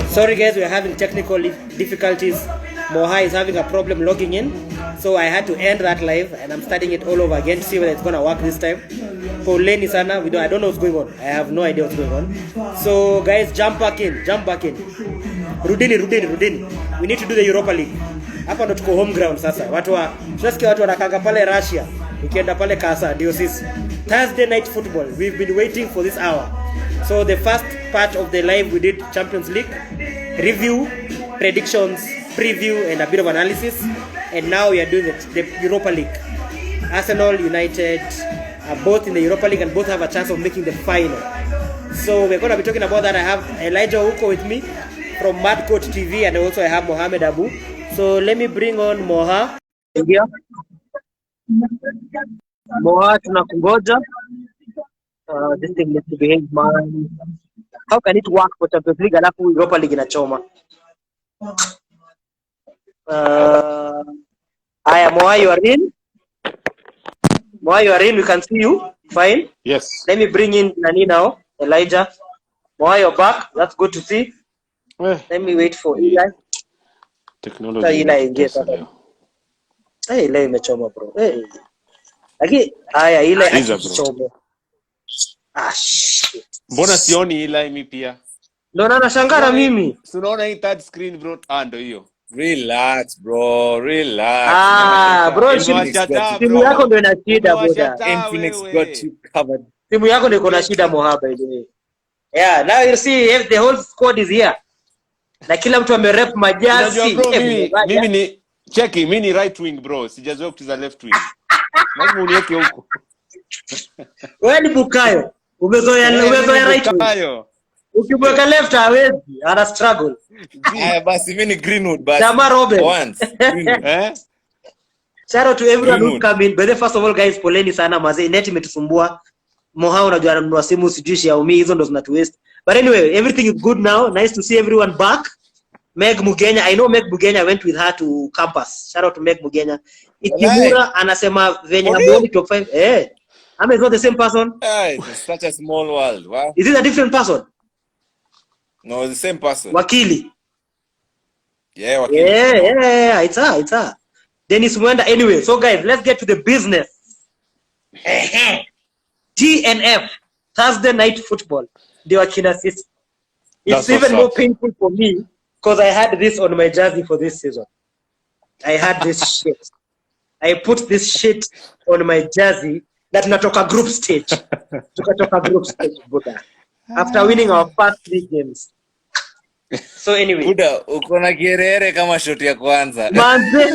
Sorry guys, we're having technical difficulties. Moha is having a problem logging in, so I had to end that live and I'm starting it all over again to see whether it's gonna work this time. Poleni sana, I don't know what's going on. I have no idea what's going on. So guys, jump back in. Rudini. We need to do the Europa League. Hapa ndo tuko home ground sasa. Tunasikia watu wanakanga pale Russia. Ukienda pale Kasa ndio sisi. Thursday night football. We've been waiting for this hour. So the first part of the live we did Champions League review, predictions, preview and a bit of analysis, and now we are doing the Europa League. Arsenal, United are both in the Europa League and both have a chance of making the final. So we're going to be talking about that. I have Elijah Uko with me from Mad Coach TV, and also I have Mohamed Abu. So let me bring on Moha. Ingia. Moha tunakungoja. This thing needs to behave, man. How can it work for Champions League alafu Europa League inachoma? Moha, you are in? Moha, you are in. We can see you. Fine. Yes. Let me bring in Nani now. Elijah. Moha, you're back. That's good to see. Let me wait for Eli. Technology. Hey, Eli imechoma bro. Hey. Lakini Eli imechoma. Shit. Mbona sioni Eli mi pia? Ndio nashangaa mimi. Unaona hii third screen bro? Ndio hiyo. Relax bro, relax. Bro, simu yako ndio ina shida bro. Infinix got you covered. Simu yako ndio iko na shida Mohaba ile. Yeah, now you see if the whole squad is here. Na kila mtu amerep majazi. Mimi ni cheki, mimi ni right wing bro. Sijazoea kucheza left wing. Lazima uniweke huko. Wewe ni Bukayo. Umezoea right wing. Ukibweka left hawezi, ana struggle. Basi mimi ni Greenwood basi. Chama Robert. Once. Shout out to everyone who come in. But first of all guys, poleni sana mazee, net imetusumbua. Moha unajua ananunua simu sijui Xiaomi, hizo ndo zinatu waste. But anyway, everything is good now. Nice to see everyone back. Meg Mugenya, I know Meg Mugenya went with her to campus. Shout out to Meg Mugenya. Ikimura anasema venye hamuoni top 5. Ama is not the same person? It's such a small world. Wow. Is it a different person? No, it's the same person. Wakili. Yeah, Wakili. Yeah, it's her. Dennis Mwenda. Anyway, so guys, let's get to the business. TNF, Thursday night football. Ndio akina sisi. It's even more painful for me because I had this on my jersey for this season. I had this shit. I put this shit on my jersey that tunatoka group stage. Tukatoka group stage, Buddha. After winning our first 3 games. So anyway. Buddha, uko na kierere kama shot ya kwanza. Manze.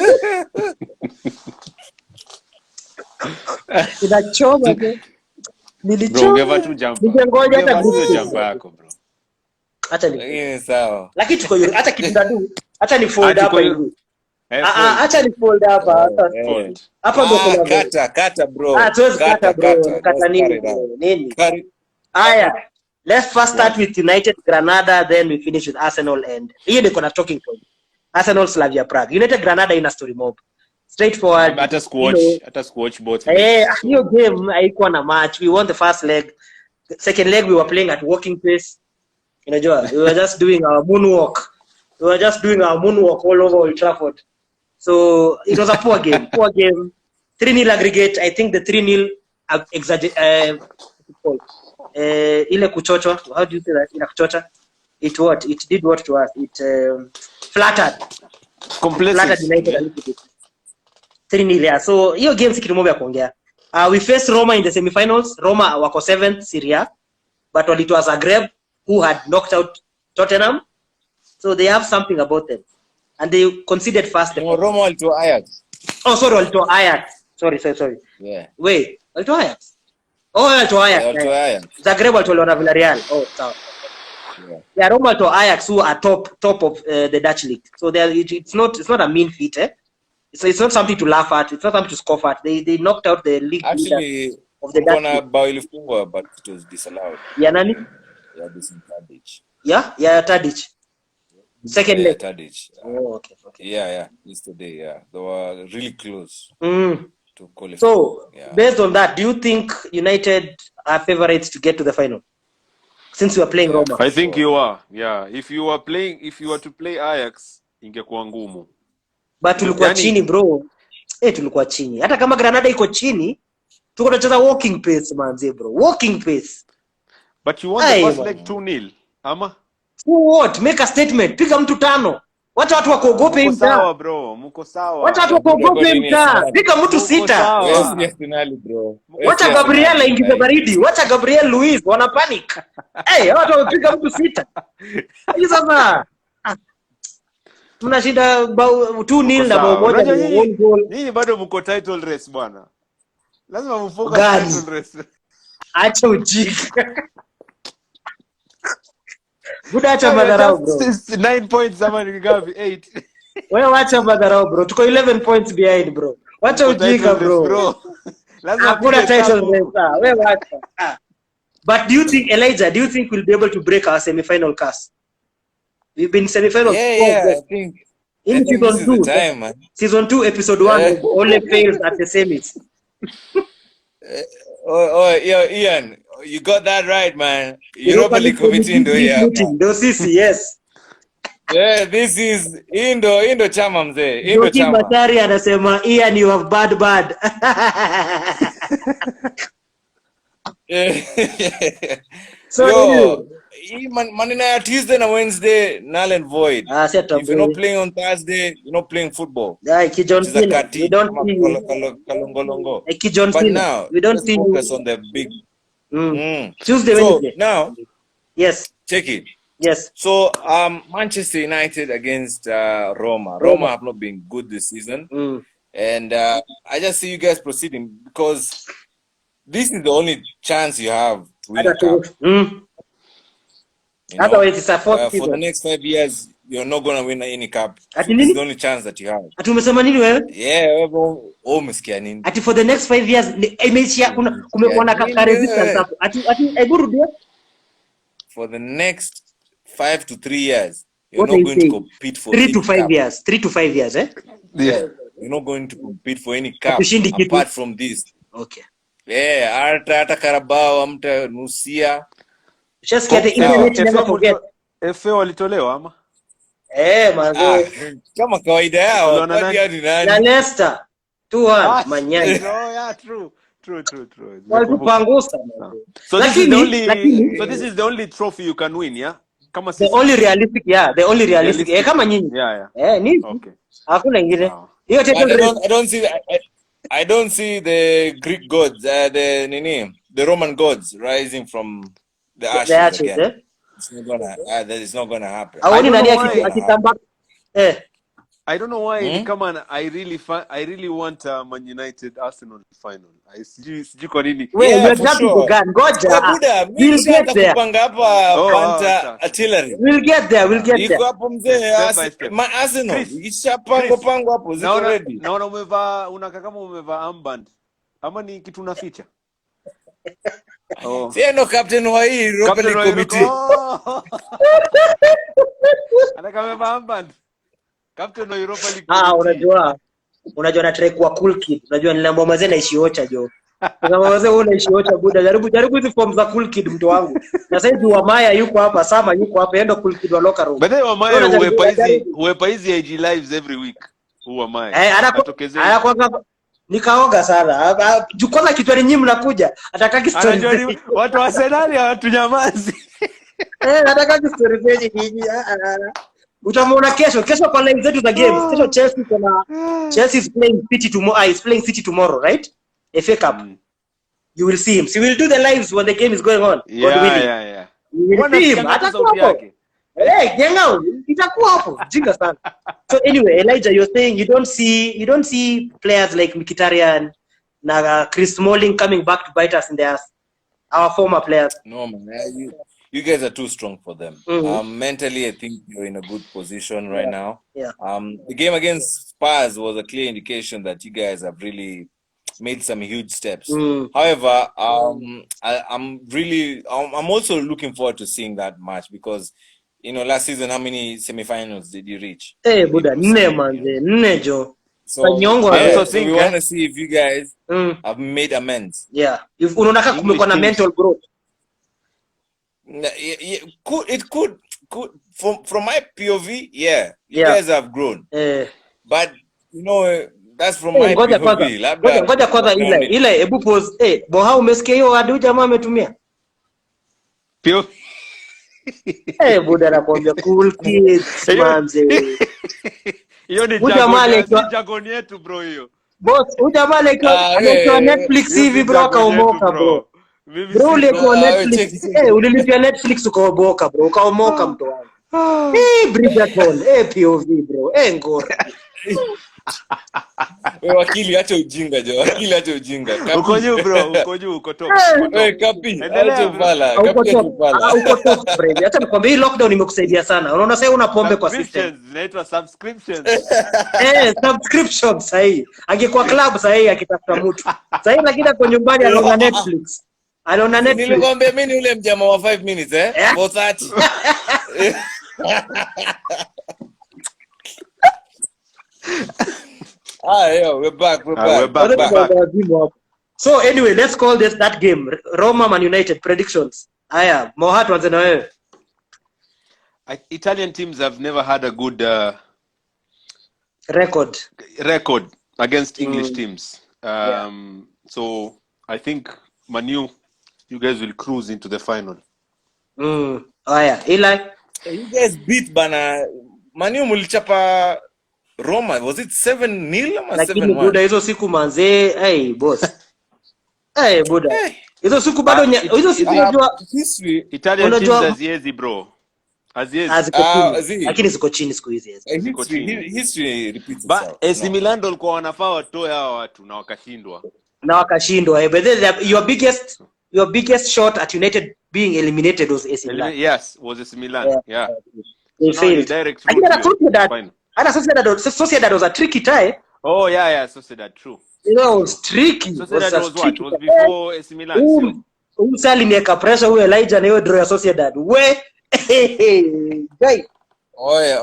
Inachoma bro. Nilichoma tu jump. Ningengoja hata jump yako bro. Acha ni. Sawa. Lakini tuko hiyo hata kitandadu. Acha ni fold hapa hivi. Acha ni fold hapa hata. Hapa ndo kuna kata bro. Tuwezi kata bro. Kata nini? Aya. Let's first start with United Granada, then we finish with Arsenal and hiyo ndio kuna talking point. Arsenal Slavia Prague. United Granada ina story mob. Straightforward. Hata squash both. Hiyo game haikuwa na match. We won the first leg. Second leg we were playing at walking pace. Unajua, we were just doing our moonwalk. All over Old Trafford. So it was a poor game. 3-0 aggregate. I think the 3-0 ile kuchochwa, how do you say that? Ina kuchocha. It did what to us? It flattered United a little bit. 3-0 yeah. So hiyo game si kitu moja kuongea. We faced Roma in the semi-finals. Roma wako 7th Serie A, but walitoa Zagreb who had knocked out Tottenham. So they have something about them. And they conceded fast. No, Roma walitoa Ajax. Oh sorry, walitoa Ajax. Sorry. Yeah. Wait, walitoa Ajax. Walitoa Ajax. Zagreb walitoa na Villarreal. Oh, sawa. Yeah, Roma to Ajax who are top of the Dutch league. So it's not a mean feat, eh? So it's not something to laugh at. It's not something to scoff at. They knocked out the league actually of the Dutch league. But it was disallowed. Yeah, nani? Yeah, this in Tadic. Yeah, Tadic. Second leg. Tadic. Oh, okay. Yeah. Yesterday, yeah. They were really close to qualify. So, based on that, do you think United are favorites to get to the final? since we are playing Roma. I think you are. Yeah, if you were to play Ajax ingekuwa ngumu. But tulikuwa chini bro. Tulikuwa chini. Hata kama Granada iko chini, tuko tunacheza walking pace manze bro. Walking pace. But you won the first leg 2-0. Ama? So what? Make a statement. Piga mtu 5. Wacha watu wakuogope hii mtaa. Sawa bro, mko sawa. Wacha watu wakuogope hii mtaa. Piga mtu 6. Yes, finali bro. Wacha Gabriel aingize baridi. Wacha Gabriel Luis wana panic. Watu wamepiga mtu 6. Hii sasa. Tunashinda 2-0 na bao moja ni one goal. Nini bado mko title race bwana? Lazima mfocus title race. Acha ujinga. Buda acha madharau bro. 9 points ama ni ngapi? 8. Wewe acha madharau bro. Tuko 11 points behind bro. Wacha ujinga bro. Lazima put title race. Wewe acha. But do you think we'll be able to break our semi-final cast? We've been semi-final. Yeah, I think season 2. Time, man. Season 2 episode 1 only fails at the semis. Ian, you got that right, man. Europa League committee ndo here. Ndo sisi, yes. Yeah, this is Indo chama mzee. Indo chama. Matari anasema Ian, you have bad. So manina ya Tuesday na Wednesday null and void. If you're not playing on Thursday, you're not playing football. John Cena, we don't see you. John But Cena, now, we don't see focus you. on the big. Tuesday, so Wednesday. Now, yes. Check it. Yes. So Manchester United against Roma. Roma have not been good this season. And I just see you guys proceeding because this is the only chance you have to win a cup. Otherwise, it's a fourth for the next 5 years, you're not going to win any cup. So Ati this nini? is the only chance that you have. Ati umesema nini wewe? Yeah, umesikia nini? Ati for the next 5 years, imeishia kumekuwa na kaka resistance hapo. Ati rudia. For the next 5 to 3 years, you're not going to compete for 3 to 5 cup. years. 3 to 5 years, eh? Yeah. You're not going to compete for any cup apart from this. Okay. Yeah, hata Carabao amta nusia. Just get the internet never forget. FA walitolewa ama? Manzo. Kama kawaida yao, hadi nani? Na Leicester 2-1 manyanya. Yeah, true. Walitupangusa. So this is the only trophy you can win, yeah? Kama the only realistic. Kama nyinyi. Yeah. Nini? Okay. Hakuna ingine. Hiyo I don't see the Greek gods, the Roman gods rising from the ashes again. Eh? That is not gonna happen. I don't know why. Come on, I really want Man United Arsenal final. Sijui kwa nini. We're Ngoja. We'll get there. Kupanga hapa Panta artillery. We'll get there. Iko hapo mzee Arsenal. Ishapango hapo ziko ready. Naona unaka kama umevaa armband. Ama ni kitu unaficha? Sio captain wa hii Europa League committee. Anaka umevaa armband. Captain wa Europa League committee. Unajua na try kuwa cool kid. Unajua niliambiwa mazee naishi Ocha jo. Kama mazee wewe unaishi Ocha buda. Jaribu hizi form za cool kid mtu wangu. Na sasa hivi Wamaya yuko hapa, Sama yuko hapa, endo cool kid wa locker room. But Wamaya huepa hizi IG lives every week. Wamaya. Anakuwa nikaoga sana. Kwanza kitwani nyinyi mnakuja. Atakaki story. Watu wa Arsenal hawatunyamazi. Atakaki story zenye nyinyi. Utamuona kesho kwa live zetu za games. Kesho Chelsea is playing City tomorrow. Is playing City tomorrow, right? FA Cup. You will see him. So we'll do the lives when the game is going on. Yeah. You will see him. Atakuwa hapo. Jenga, itakuwa hapo. Jinga sana. So anyway, Elijah, you're saying you don't see players like Mkhitaryan, Chris Smalling coming back to bite us in the ass. Our former players. No man, you guys are too strong for them. Mentally, I think you're in a good position right now. Yeah. The game against Spurs was a clear indication that you guys have really made some huge steps. However, I'm also looking forward to seeing that match because last season, how many semifinals did you reach? Buda, 4 manze, 4 jo. So we want to see if you guys have made amends. Yeah. If unataka kumekuwa na mental growth. Could from my POV, yeah, you Yeah. guys have grown, but you know that's from Hey, my ngoja POV. kwanza ile hebu pause. Boha umesikia hiyo wadu jamaa ametumia? Pio. Buda nakwambia cool kids manze. Hiyo ni jargon yetu bro hiyo. Boss, jamaa alikuwa Netflix hivi bro akaomoka bro. Bro ulikuwa Netflix. Ulilipia Netflix ukaomoka bro. Ukaomoka mtu wangu. Bridgerton, POV bro. Ngora. Wewe wakili acha ujinga jo. Wakili acha ujinga. Uko juu bro, uko juu, uko top. Wewe kapi, acha upala. Kapi acha upala. Uko top friend. Acha nikwambie hii lockdown imekusaidia sana. Unaona sasa una pombe kwa system. Zinaitwa subscriptions. Subscription sahi. Angekuwa club sahi akitafuta mtu. Sahi lakini kwa nyumbani anaona Netflix. Anaona Netflix. Nilikwambia mimi ni ule mjama wa 5 minutes for 30. Yeah, we're back. So anyway, let's call that game Roma Man United predictions. Haya, Moha tuanze na wewe. Italian teams have never had a good record against English teams. So I think Manu, you guys will cruise into the final. Haya, Eli, you guys beat bana Manu mulichapa Roma, was it 7-0 ama 7-1? Lakini buda hizo siku manze, boss. Buda. Hizo siku bado hizo siku unajua history Italian teams haziezi bro. Lakini ziko chini siku hizi. History repeats but itself. AC Milan walikuwa wanafaa watoe hawa watu na wakashindwa. But your biggest shot at United being eliminated was AC Milan. Yes, was AC Milan. Yeah. They failed. Direct Sociedad was a tricky tie. Oh yeah, Sociedad, true. You know, it was tricky. Sociedad was what? It was before AC Milan. Usali nieka pressure huyo Elijah na hiyo draw ya Sociedad. Guy. Oye,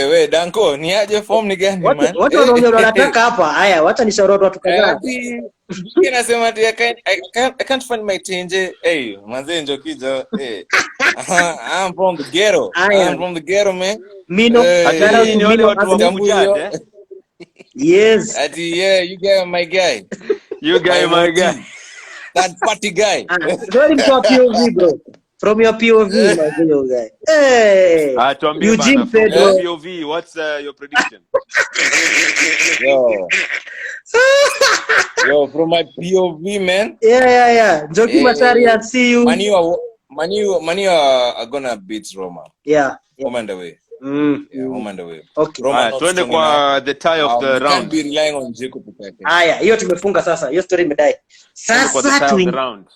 we Danko, ni aje form ni gani man? Watu wanataka hapa. Haya, wacha nishauri watu kadhaa. Nasema ati I can't find my change. Manze njokijo. I'm from the ghetto, man. Mino, ni wale watu wa Mujad. Yes. Ati you guy my guy. You guy my guy. That party guy. Going to a POV, bro. From your POV, my video guy. Eugene Pedro. POV, what's your prediction? Yo, from my POV, man. Yeah. Joki Masari, I'll see you. Manu are gonna beat Roma. Yeah. Home and away. Home and away. Okay. Tuende kwa the tie of the round. Can't be relying on Jacob pekee. Hiyo tumefunga sasa. Hiyo story imedai. Sasa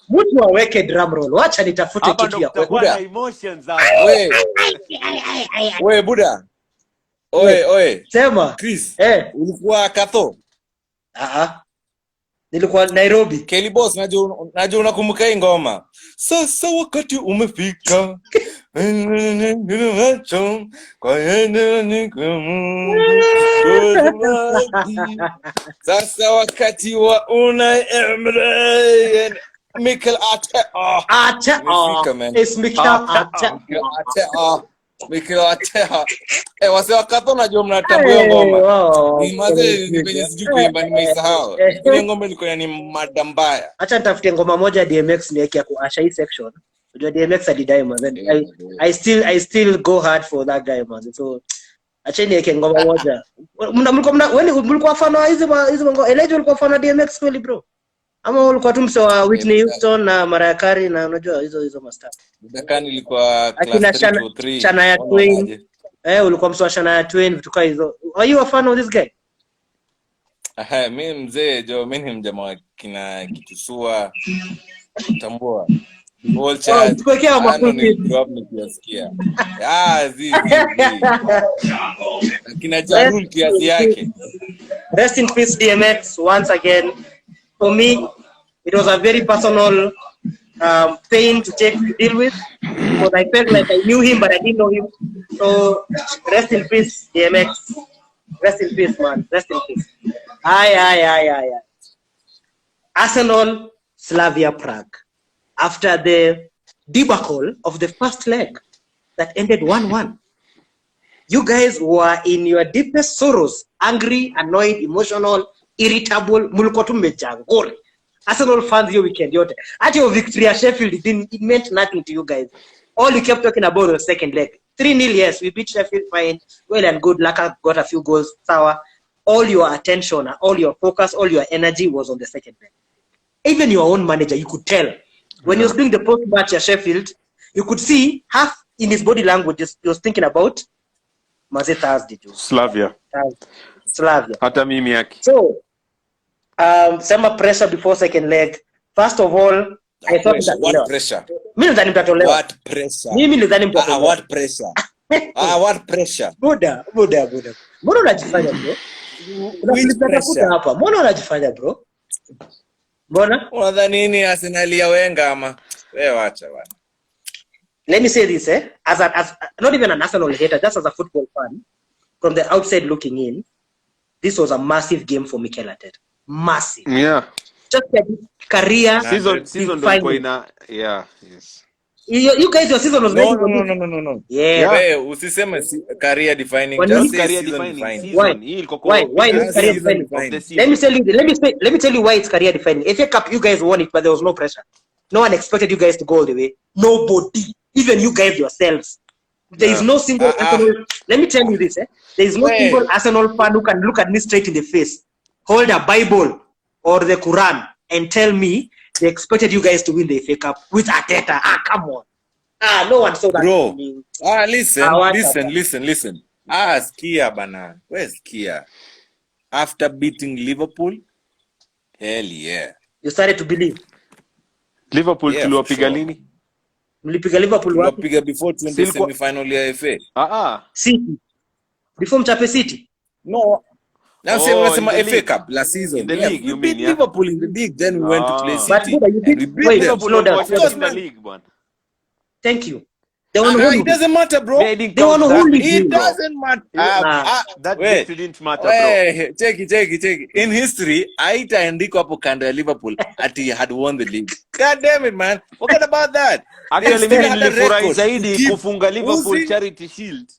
mtu aweke drum roll. Wacha nitafute kitu ya Buda. Emotions hapo. We Buda. Oe. Sema. Chris. Ulikuwa Katho? Nilikuwa Nairobi. Kelly Boss, najua unakumbuka hii ngoma. Sasa wakati umefika. Sasa wakati wa una Emre Mikel Arteta. It's Mikel Arteta. Mikel Arteta. Wase wakato najua mnatambua ngoma. Ni maze ni penye sijui kuimba nimeisahau. Ile ngoma ilikuwa ni madambaya. Acha nitafutie ngoma moja DMX niweke ya kuasha hii section. Unajua DMX alidai man. I still go hard for that guy man. So acha niweke ngoma moja. Mlikuwa fan wa hizo ngoma. Elijah ulikuwa fan wa DMX kweli bro? Ama ulikuwa tu msao wa Whitney Houston na Mariah Carey na unajua hizo master. Dakani ilikuwa class 3 to 3. Shania Twain. Ulikuwa msao wa Shania Twain vitu kama hizo. Are you a fan of this guy? Mimi mzee jo, mimi ni mjamaa kina kitusua tambua. Volcha. Tukwekea mafuti. Drop nikiasikia. Kina Jarul kiasi yake. Rest in peace DMX once again. For me, it was a very personal pain to deal with because I felt like I knew him, but I didn't know him. So, rest in peace, DMX. Rest in peace, man. Rest in peace. Arsenal, Slavia Prague. After the debacle of the first leg that ended 1-1. You guys were in your deepest sorrows, angry, annoyed, emotional, irritable, mulikuwa tu mmejangori. Arsenal fans your weekend yote. At your victory at Sheffield, it meant nothing to you guys. All you kept talking about was the second leg. 3-0, yes, we beat Sheffield, fine, well and good. Laka got a few goals, sour. All your attention, all your focus, all your energy was on the second leg. Even your own manager, you could tell. When he was doing the post-match at Sheffield, you could see half in his body language, he was thinking about Maze Thursday too. Slavia. Hata mimi yake. So, some pressure before second leg. First of all, I thought that what pressure? Mimi nilidhani mtatolewa. What pressure? Mimi nilidhani mtatolewa. What pressure? What pressure? Buda. Mbona unajifanya bro? Unajifanya hapa. Mbona unajifanya bro? Mbona? Unadhani nini Arsenal ya Wenger ama? Wewe acha bwana. Let me say this, as not even an Arsenal hater, just as a football fan, from the outside looking in, this was a massive game for Mikel Arteta. Massive. Yeah. Just like his career. Season don't ina. Yeah. Yes. You guys, your season was no. Yeah. Wewe usiseme career defining. Just say career season defining. Why is career defining? Let me tell you why it's career defining. FA Cup, you guys won it, but there was no pressure. No one expected you guys to go all the way. Nobody. Even you guys yourselves. There is no single Arsenal. Let me tell you this. There is no single Arsenal fan who can look at me straight in the face, hold a Bible or the Quran, and tell me they expected you guys to win the FA Cup with Arteta. Come on. No one saw that. Bro. Listen. Skia bana. Where's Skia? After beating Liverpool, hell yeah. You started to believe. Liverpool tuliwapiga lini? Mlipiga Liverpool wapi? Tuliwapiga before 20 semi-final ya FA. City. Before mchape City? No. Now say FA Cup last season. In the league, you mean, Liverpool in the league, then we went to play City. But you beat Liverpool in the league, man. Thank you. It doesn't matter, bro. It doesn't matter. That didn't matter, bro. Check it. In history, haitaandikwa hapo kando ya Liverpool at he had won the league. God damn it, man. Forget about that. Actually, mimi nilifurahi zaidi kufunga Liverpool Charity Shield.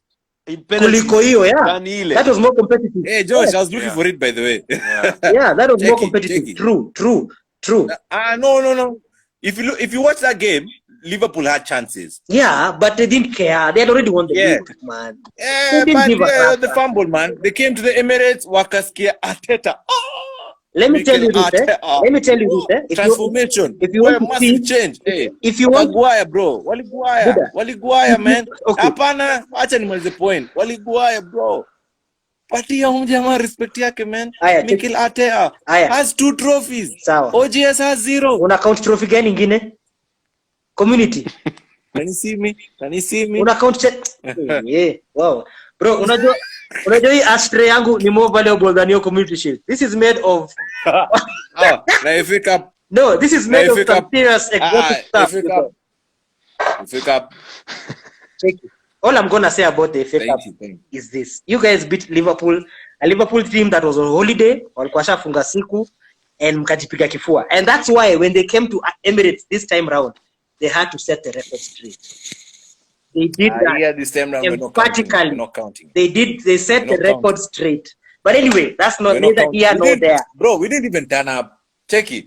Kuliko hiyo, that was more competitive. Hey, Josh, I was looking for it, by the way. Yeah, that was more competitive. True. No. If you watch that game, Liverpool had chances. Yeah, but they didn't care. They had already won the league, man. Yeah, but the fumble, man. They came to the Emirates, wakasikia Arteta. Let me tell you this. Transformation. If you want to see change. Hey, if you want Waliguaya, bro. Waliguaya, man. Hapana, acha nimalize point. Waliguaya, bro. Patia jamaa respect yake, man. Mikel Arteta has 2 trophies. Sawa. OGS has 0. Una count trophy gani nyingine? Community. Can you see me? Una count yeah. Wow. Bro, unajua hii ashtray yangu ni more valuable than your community shield. This is made of na FA Cup. No, this is made of some serious exotic stuff. FA Cup. Check it. All I'm gonna say about the FA Cup is this. You guys beat Liverpool, a Liverpool team that was on holiday, walikuwa shafunga siku, and mkajipiga kifua. And that's why when they came to Emirates this time round, they had to set the record straight. They did that. Yeah, this time round emphatically. Not counting. They set the record straight. But anyway, that's not neither here nor there. Bro, we didn't even turn up. Check it.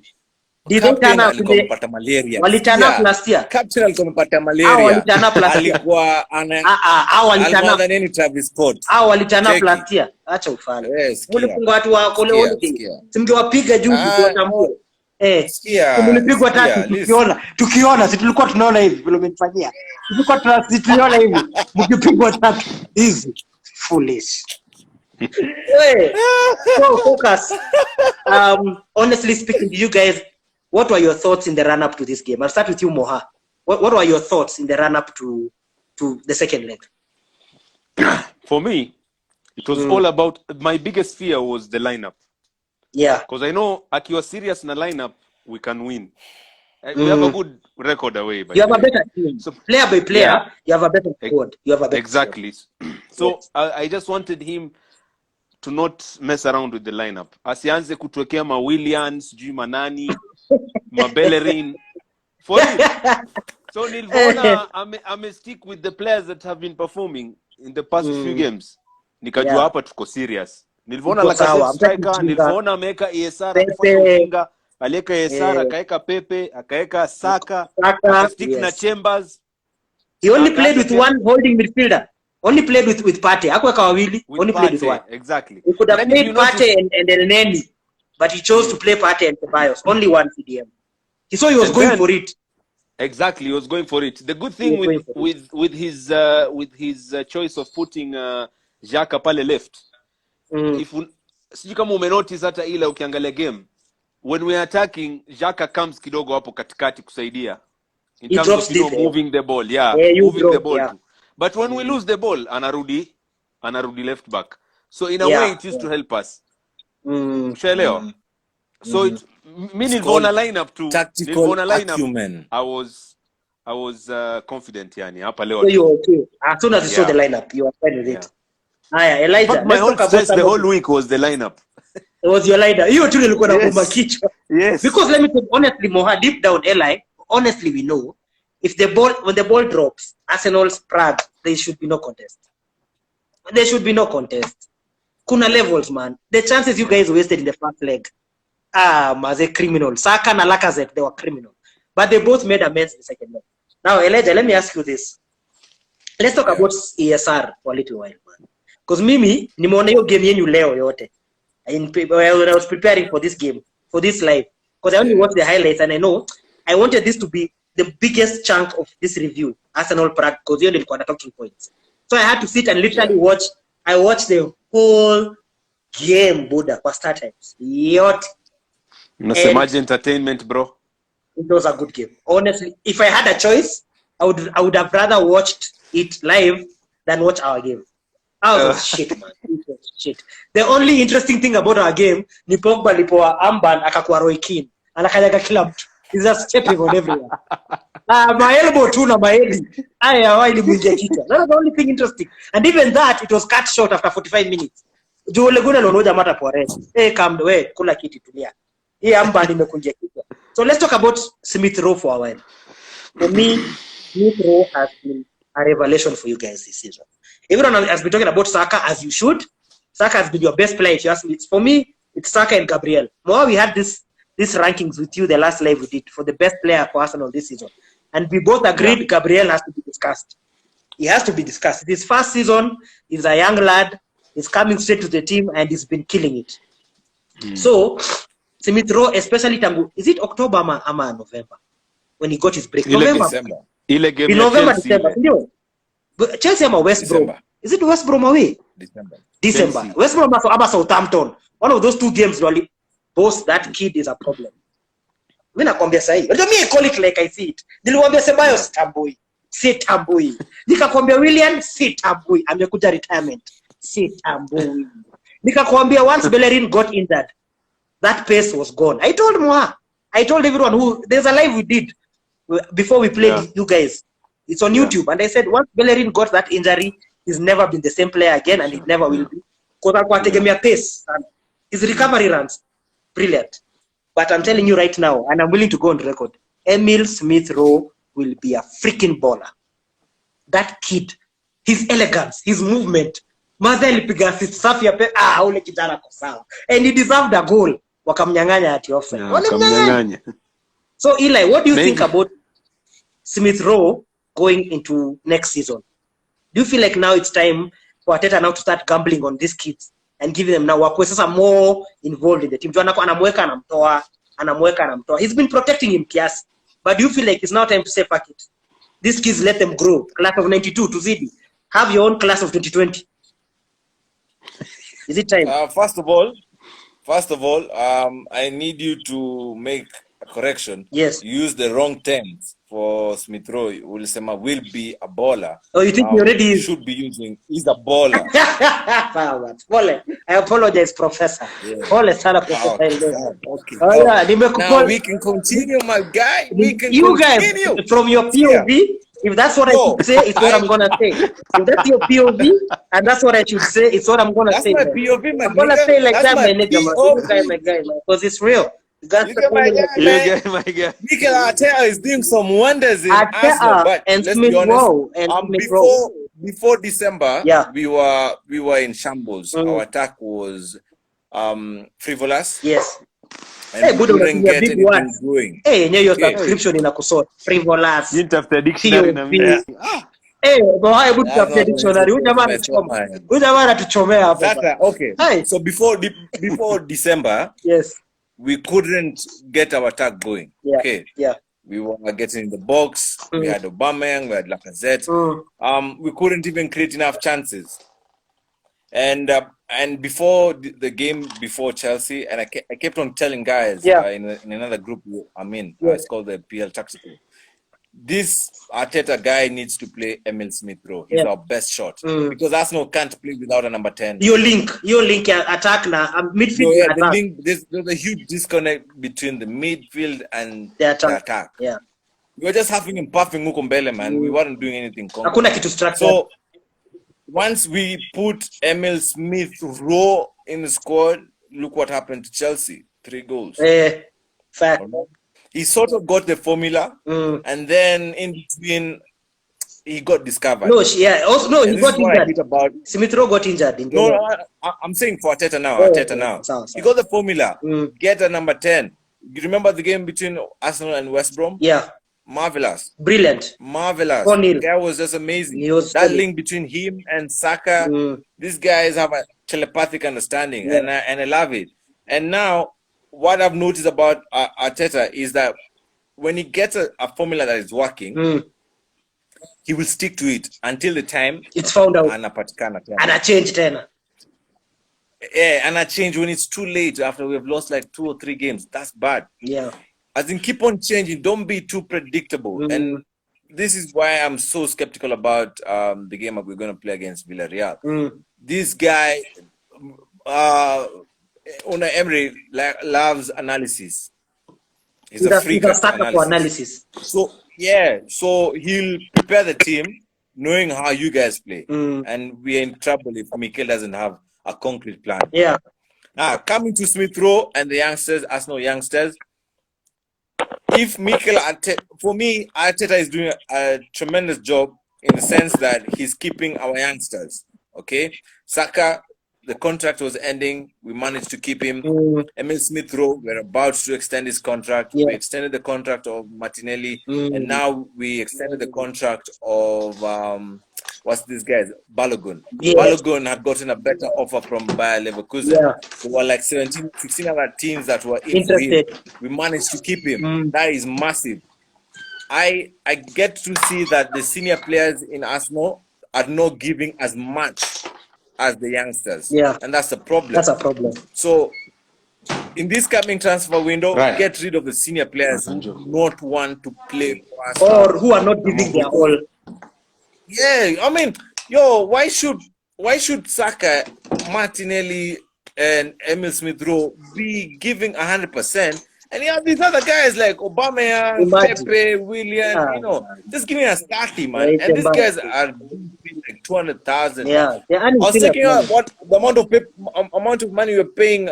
Did they turn up today? Wali turn up last year. Captain alikuwa amepata malaria. Wali turn up last year. Alikuwa wali turn up. Nani Travis Scott. Wali turn up last year. Acha ufanye. Mlifunga watu wa kole holiday. Simngewapiga juu tutambue. Mlipigwa tatu tukiona si tulikuwa tunaona hivi vile umenifanyia. Tulikuwa tunaona hivi mkipigwa tatu easy foolish. So focus. Honestly speaking, you guys, what were your thoughts in the run up to this game? I'll start with you, Moha. What were your thoughts in the run up to the second leg? For me, it was all about, my biggest fear was the lineup. Yeah. Because I know akiwa serious na lineup, we can win. We have a good record away. You have a better team. So, player by player, you have a better squad. You have a better exactly. So I just wanted him to not mess around with the lineup. Asianze kutuwekea ma Williams, sijui manani, ma Bellerin. For real. So nilivyoona ame stick with the players that have been performing in the past few games. Nikajua hapa tuko serious. Nilivyoona Lacazette striker, nilivyoona ameweka ESR akifanya ujinga, aliweka ESR, akaweka Pepe, akaweka Saka, akastick na Chambers. He only played with one holding midfielder. Only played with Partey. Hakuweka wawili, only played with one. Exactly. He could have played Partey and El Neni, but he chose to play Partey and Ceballos. Only one CDM. He saw he was going for it. Exactly, he was going for it. The good thing with his choice of putting Xhaka pale left. If sijui kama umenotice hata ile ukiangalia game, when we are attacking, Xhaka comes kidogo hapo katikati kusaidia. In terms of moving the ball, moving the ball. But when we lose the ball, anarudi left back. So in a way, it used to help us. Mshaelewa? So it nilivyoona lineup too. Tactical acumen. I was confident yani hapa leo. So you okay? As soon as you saw the lineup, you were fine with it. Elijah, my whole stress the whole week was the lineup. It was your lineup. Hiyo tu nilikuwa na kuuma kichwa. Yes. Because let me tell you honestly, Moha, deep down, Eli, honestly, we know if when the ball drops, Arsenal's Prague, there should be no contest. There should be no contest. Kuna levels, man. The chances you guys wasted in the first leg, maze criminal. Saka and Lacazette, they were criminal. But they both made amends in the second leg. Now, Elijah, let me ask you this. Let's talk about ESR for a little while, man. Because mimi, nimeona hiyo game yenu leo yote. When I was preparing for this game, for this live. Because I only watched the highlights and I wanted this to be the biggest chunk of this review, Arsenal Prague, because you nilikuwa na talking points. So I had to sit and literally watch. I watched the whole game, Buddha, for start times. Yote. Unasemaje entertainment, bro? It was a good game. Honestly, if I had a choice, I would have rather watched it live than watch our game. That was shit, man. It was shit. The only interesting thing about our game, ni Pogba lipoa Amban akakuwa Roy Keane. Anakanyaga kila mtu. He's just stepping on everyone. My elbow too na maeli. Aya ilimwingia kichwa. That was the only thing interesting. And even that, it was cut short after 45 minutes. Juu Leguna lonoja mata kwa rest. Come we kula kiti tulia. Hii Amban imekunjia kichwa. So let's talk about Smith Rowe for a while. For me, Smith Rowe has been a revelation for you guys this season. Everyone has been talking about Saka, as you should. Saka has been your best player. If you ask me, for me, it's Saka and Gabriel. More we had these rankings with you the last live we did for the best player for Arsenal this season, and we both agreed Gabriel has to be discussed. He has to be discussed. This first season, he's a young lad. He's coming straight to the team, and he's been killing it. So, Smith Rowe, especially Tangu, is it October ama November when he got his break? November. In November, December. Chelsea ama West Brom. Is it West Brom away? December. West Brom ama Southampton. One of those two games really. Both that kid is a problem. Mimi nakwambia sahi. Unajua mimi I call it like I see it. Niliwaambia Ceballos si tambui. Nikakwambia William si tambui. Amekuja retirement. Si tambui. Nikakwambia once Bellerin got injured, that pace was gone. I told Moha. I told everyone who there's a live we did before we played you guys. It's on YouTube, and I said once Bellerin got that injury, he's never been the same player again, and he never will be. Because alikuwa tegemea pace. His recovery runs, brilliant. But I'm telling you right now, and I'm willing to go on record, Emil Smith Rowe will be a freaking baller. That kid, his elegance, his movement, Maza alipiga assist safi ya pe, ule kijana kwa sawa. And he deserved a goal. Wakamnyang'anya ati offside. Wakamnyang'anya. So Eli, what do you think about Smith Rowe going into next season? Do you feel like now it's time for Arteta now to start gambling on these kids and giving them now wakwe sasa more involved in the team? Anamweka anamtoa. He's been protecting him kiasi. But do you feel like it's now time to say fuck it? These kids, let them grow. Class of 92 to Zidi. Have your own class of 2020. Is it time? First of all, I need you to make a correction. Yes. You use the wrong terms for Smith Rowe. Will be a baller. Oh, you think he already is? Should be using is a baller. I apologize, Professor. Pole sana, Professor. Okay. Oh, yeah. Now we can continue, my guy. We can you continue. Guys, from your POV, if that's what I should say, it's what I'm gonna say. If that's your POV, and that's what I should say, it's what I'm gonna say. That's my POV, my I'm gonna say like that's that, my nigga, my guy, because it's real. That's Look the at my only guy, man. My guy. Mikel Arteta is doing some wonders in Arsenal, but and let's Smith be honest. Rowe and Smith Rowe. Before December, Yeah. we were in shambles. Our attack was frivolous. Yes. And we couldn't get anything going. Hey, your subscription in a kusot. Frivolous. After dictionary na mimi. Hey, go ahead put the dictionary. Ujamaa anatuchomea hapo. Okay. Hey. So before December, yes, we couldn't get our attack going. Yeah. Okay. Yeah. We were getting in the box. We had Aubameyang, we had Lacazette. We couldn't even create enough chances. And before the game before Chelsea, and I kept on telling guys in another group I'm in, it's called the PL Tactical. This Arteta guy needs to play Emil Smith Rowe. He's our best shot because Arsenal can't play without a number 10. Your link attack now midfield. There's a huge disconnect between the midfield and the attack. Yeah, we were just having him puffing Mukombele, man. We weren't doing anything. So once we put Emil Smith Rowe in the squad, look what happened to Chelsea. 3 goals. Fact. He sort of got the formula, and then in between, he got discovered. He got injured. Smith Rowe got injured. I'm saying for Arteta now. He got the formula. Get a number 10. You remember the game between Arsenal and West Brom? Yeah. Marvelous. Brilliant. Marvelous. The guy was just amazing. That link between him and Saka, these guys have a telepathic understanding, and I love it. And now, what I've noticed about Arteta is that when he gets a formula that is working, he will stick to it until the time it's found out. And a change then. Yeah, and a change when it's too late after we've lost like 2 or 3 games. That's bad. Yeah. As in, keep on changing. Don't be too predictable. And this is why I'm so skeptical about the game that we're going to play against Villarreal. This guy, Unai Emery, loves analysis. He's a freak of analysis. So he'll prepare the team knowing how you guys play. And we're in trouble if Mikel doesn't have a concrete plan. Yeah. Now, coming to Smith Rowe and the youngsters, Arsenal youngsters, if Mikel Arteta, for me, Arteta is doing a tremendous job in the sense that he's keeping our youngsters. Okay, Saka, the contract was ending. We managed to keep him. Emil Smith Rowe, we're about to extend his contract. We extended the contract of Martinelli, and now we extended the contract of what's this guy? Balogun. Balogun had gotten a better offer from Bayer Leverkusen. There were like 16 other teams that were interested. We managed to keep him. That is massive. I get to see that the senior players in Arsenal are not giving as much as the youngsters. And that's a problem. That's a problem. So in this coming transfer window, get rid of the senior players who do not want to play for us. Or who are not giving their all. Yeah, I mean, why should Saka, Martinelli, and Emil Smith Rowe be giving 100%? And you have these other guys like Aubameyang, Pepe, Willian, just giving us 30, man. And these guys are like 200,000. Yeah, I was thinking what the amount of money we're paying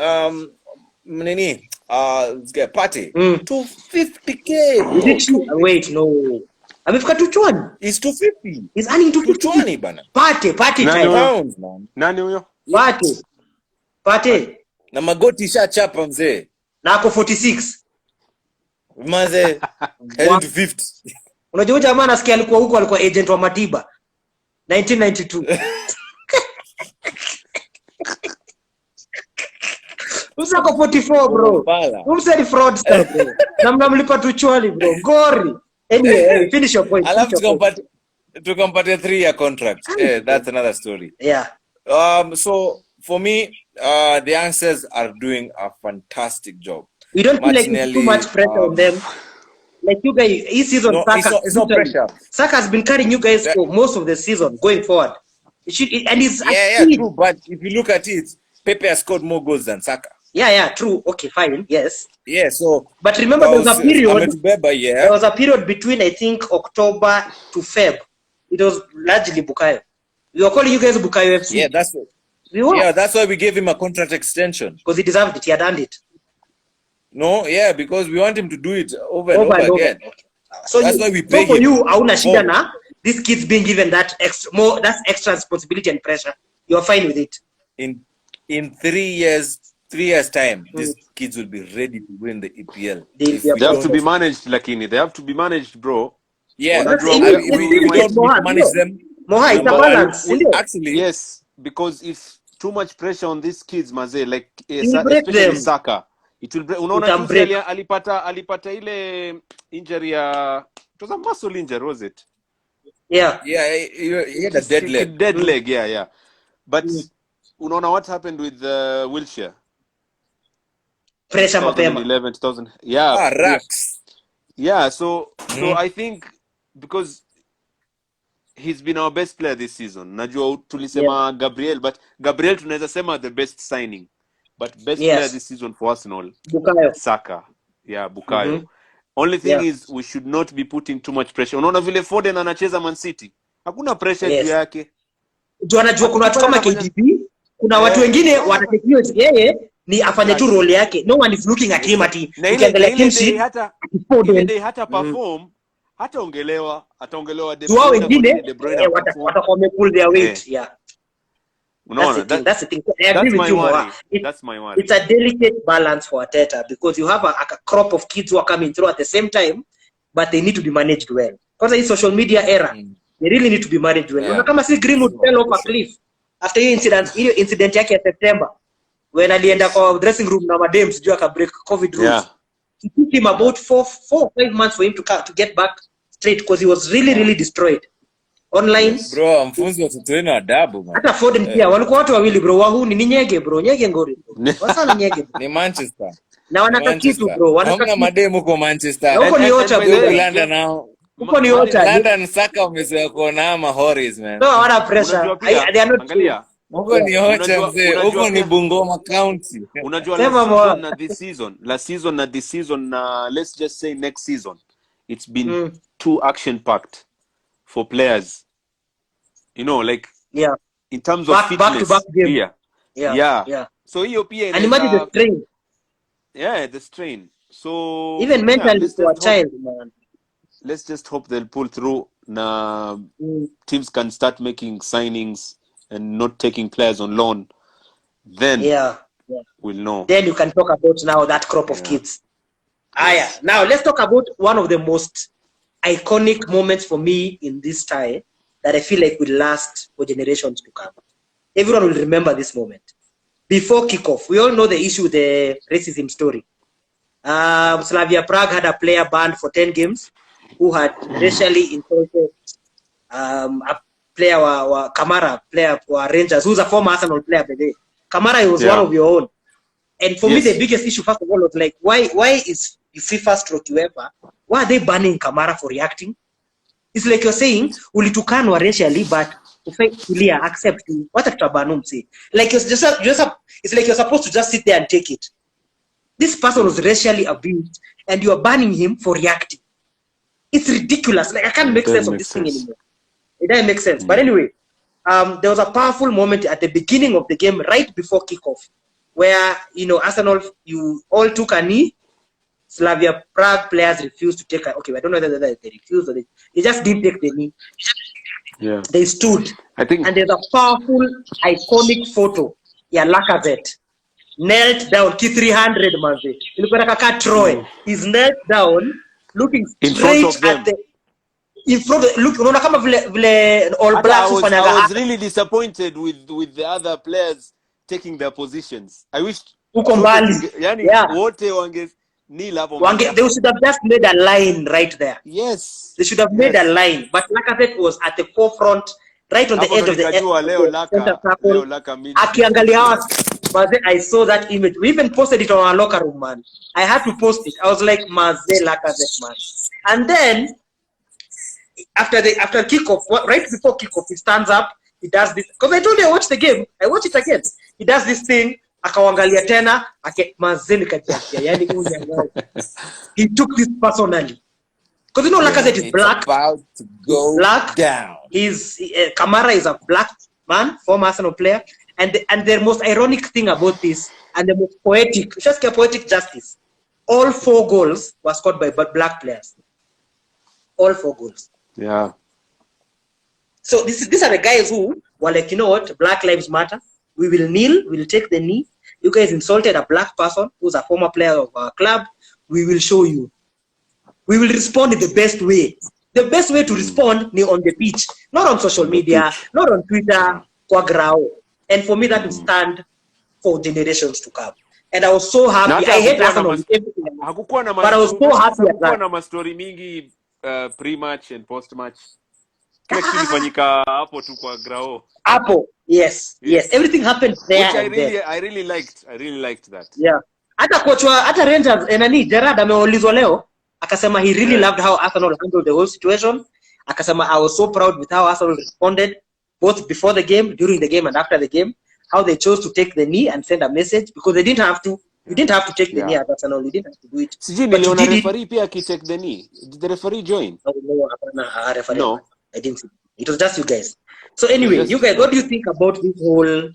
this guy Party. 250K. Wait, no. Amefika 220. It's 250. He's earning 220 bana. Party pounds, man. Nani huyo? Party. Na magoti shachapa mzee. Na ako 46. Manze heading to 50. Unajua jamaa nasikia alikuwa agent wa Madiba 1992. Usa kwa 44 bro. Umsa ni fraudster bro. Na mnamlipa tuchwali bro. Gori. Anyway, finish your point. I'll have to compare a 3-year contract. That's another story. Yeah. So for me, the youngsters are doing a fantastic job. We don't feel like it's too much pressure on them. Like you guys, this season, no, Saka, it's not pressure. Saka has been carrying you guys for most of the season going forward. And it's true. But if you look at it, Pepe has scored more goals than Saka. Yeah, true. Okay, fine. Yes. Yeah, so. But remember, there was a period. There was a period between, I think, October to Feb. It was largely Bukayo. We were calling you guys Bukayo FC. Yeah, that's it. Yeah, that's why we gave him a contract extension. Because he deserved it. He had earned it. No, yeah, because we want him to do it over and over again. Okay. So that's why we pay so for him. you, hauna shida na these kids being given that extra responsibility and pressure. You're fine with it. In 3 years time, these kids will be ready to win the EPL. They have to be managed, Lakini. They have to be managed, bro. Yeah, we don't manage them. Moha, it's a balance. Actually, yes, because if too much pressure on these kids, maze, like especially Saka, it will break. Unaona juzi alipata ile injury it was a muscle injury, was it? Yeah. Yeah, he had a dead leg. Dead leg, yeah. But unaona what happened with Wilshere? Pressure mapema. 2011, 2000. Yeah. Racks. Yeah, so I think because he's been our best player this season. Najua tulisema Gabriel, but Gabriel tunaweza sema the best signing. But best player this season for Arsenal, Bukayo. Saka. Yeah, Bukayo. Only thing is we should not be putting too much pressure. Unaona vile Foden anacheza Man City. Hakuna pressure juu yake. Juu anajua kuna watu kama KDB, kuna watu wengine watategemea yeye ni afanye tu role yake. No one is looking at him ati ukiangalia team sheet hata perform hata ongelewa ataongelewa De Bruyne watakuwa pull their weight. Unaona, that's the thing. I agree with you. That's my worry. It's a delicate balance for Arteta because you have a crop of kids who are coming through at the same time, but they need to be managed well. Because in social media era, they really need to be managed well. Yeah. Kama si Greenwood fell off a cliff after hiyo incident yake ya September when alienda kwa dressing room na madam sijui aka break COVID rules. It took him about 4 or 5 months for him to get back straight because he was really destroyed. Online bro, mfunzi wa tutoeni adabu man. Hata Foden pia walikuwa watu wawili bro, wahuni ni nyege bro, nyege ngori. Wasana nyege bro. Ni Manchester. Na wanataka kitu bro, wanataka mademu kwa Manchester. Huko ni Ocha bro. London now. Huko ni Ocha. London Saka umezoea kuona Mahoris man. No, wana pressure. They are not. Angalia. Huko ni Ocha mzee. Huko ni Bungoma County. Unajua last season na this season na let's just say next season it's been too action packed for players. You know, like in terms of fitness, back to back game. Yeah. So hiyo pia and imagine the strain. Yeah, the strain. So even mentally to a child, man. Let's just hope they'll pull through. Na teams can start making signings and not taking players on loan. Then we'll know. Then you can talk about now that crop of kids. Now let's talk about one of the most iconic moments for me in this tie that I feel like will last for generations to come. Everyone will remember this moment. Before kickoff, we all know the issue with the racism story. Slavia Prague had a player banned for 10 games who had racially insulted a player, Kamara, player for Rangers, who's a former Arsenal player by the way. Kamara was one of your own. And for me, the biggest issue, first of all, was like, why is FIFA stroke UEFA, why are they banning Kamara for reacting? It's like you're saying, ulitukanwa racially, but ulia accept what a say. Like it's like you're supposed to just sit there and take it. This person was racially abused, and you are banning him for reacting. It's ridiculous. Like I can't make sense of this thing anymore. It doesn't make sense. But anyway, there was a powerful moment at the beginning of the game, right before kickoff, where Arsenal, you all took a knee. Slavia Prague players refused to take I don't know whether they refused or they just didn't take the knee. Yeah. They stood. I think. And there's a powerful, iconic photo. Lacazette knelt down. K300 manze. Troy. He's knelt down, looking straight at the. In front of look, unaona kama vile all blacks ufanyaga. I was really disappointed with the other players taking their positions. I wish uko mbali. Wote wange they should have just made a line right there. Yes. They should have made a line. But Lacazette was at the forefront, right on the edge of the center circle. Akiangalia Maze, I saw that image. We even posted it on our locker room, man. I had to post it. I was like, Maze Lacazette, man. And then after kickoff, right before kickoff, he stands up, he does this. Because I told you I watched the game. I watched it again. He does this thing. Akawangalia tena mazeni kajakia yani he took this personally because Lacazette is black, about to go black down. Kamara is a black man, former Arsenal player, and the most ironic thing about this and the most poetic justice all 4 goals were scored by black players. All 4 goals. Yeah. So these are the guys who were like, you know what, Black Lives Matter. We will kneel, we'll take the knee. You guys insulted a black person who's a former player of our club. We will show you. We will respond in the best way. The best way to respond is on the pitch, not on social media, not on Twitter, and for me, that will stand for generations to come. And I was so happy. I hate Arsenal with everything, but I was so happy at that. Hakukuwa na story mingi pre-match and post-match. Kila kitu kilifanyika hapo tu kwa grao. Hapo, yes. Everything happened there. Which I really liked that. Yeah. Hata Rangers, Gerard ameulizwa leo, akasema he really loved how Arsenal handled the whole situation. Akasema I was so proud with how Arsenal responded, both before the game, during the game, and after the game. How they chose to take the knee and send a message, because they didn't have to. You didn't have to take the knee at Arsenal. You didn't have to do it. Sijui niliona referee pia take the knee. Did the referee join? No. I didn't see. It was just you guys. So anyway, you guys, what do you think about this whole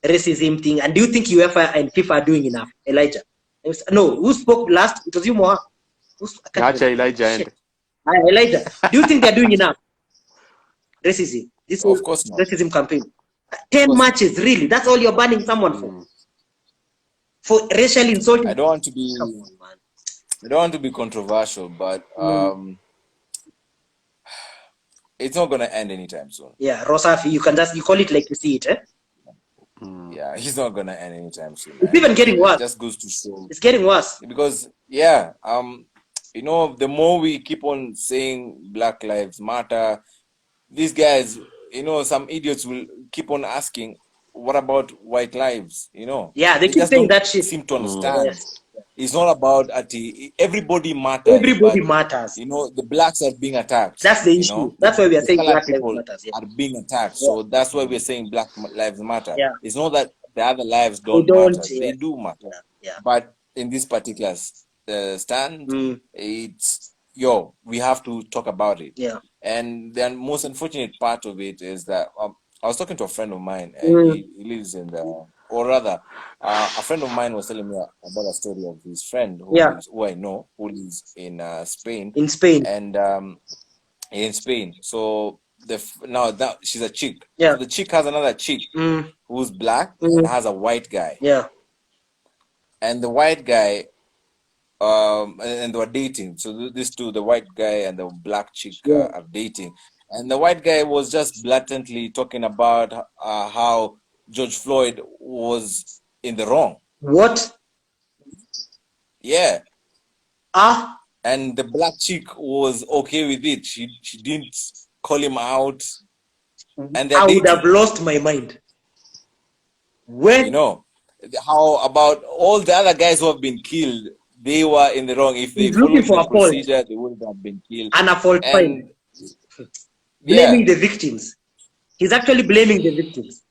racism thing? And do you think UEFA and FIFA are doing enough? Elijah? No, who spoke last? It was you, Moha. Elijah. Elijah, do you think they're doing enough? Racism. This of course not. Racism campaign. 10 matches, really? That's all you're banning someone for? For racial insulting? I don't want to be controversial, but it's not gonna end anytime soon. Yeah, Rosafi, you call it like you see it, eh? Yeah, he's not gonna end anytime soon. It's even getting worse. It just goes to show. It's getting worse. Because the more we keep on saying Black Lives Matter, these guys, some idiots will keep on asking, what about white lives? Yeah, they keep saying that shit. Seem to understand. Yes. It's not about everybody matters. Everybody matters. The blacks are being attacked. That's the issue. That's why we are saying Black Lives Matter. Are being attacked. Yeah. So that's why we're saying Black Lives Matter. Yeah. It's not that the other lives don't matter. Yeah. They do matter. Yeah. But in this particular stand, it's we have to talk about it. Yeah. And the most unfortunate part of it is that I was talking to a friend of mine, and he lives in a friend of mine was telling me about a story of his friend who I know, who lives in Spain. In Spain. And in Spain. So she's a chick. Yeah. So the chick has another chick who's black and has a white guy. Yeah. And the white guy, and they were dating. So these two, the white guy and the black chick, are dating. And the white guy was just blatantly talking about how George Floyd was in the wrong. What? Yeah. And the black chick was okay with it. She didn't call him out. And I would have lost my mind. When how about all the other guys who have been killed? They were in the wrong. If they followed the procedure, they wouldn't have been killed. And a fault find. Blaming the victims. He's actually blaming the victims.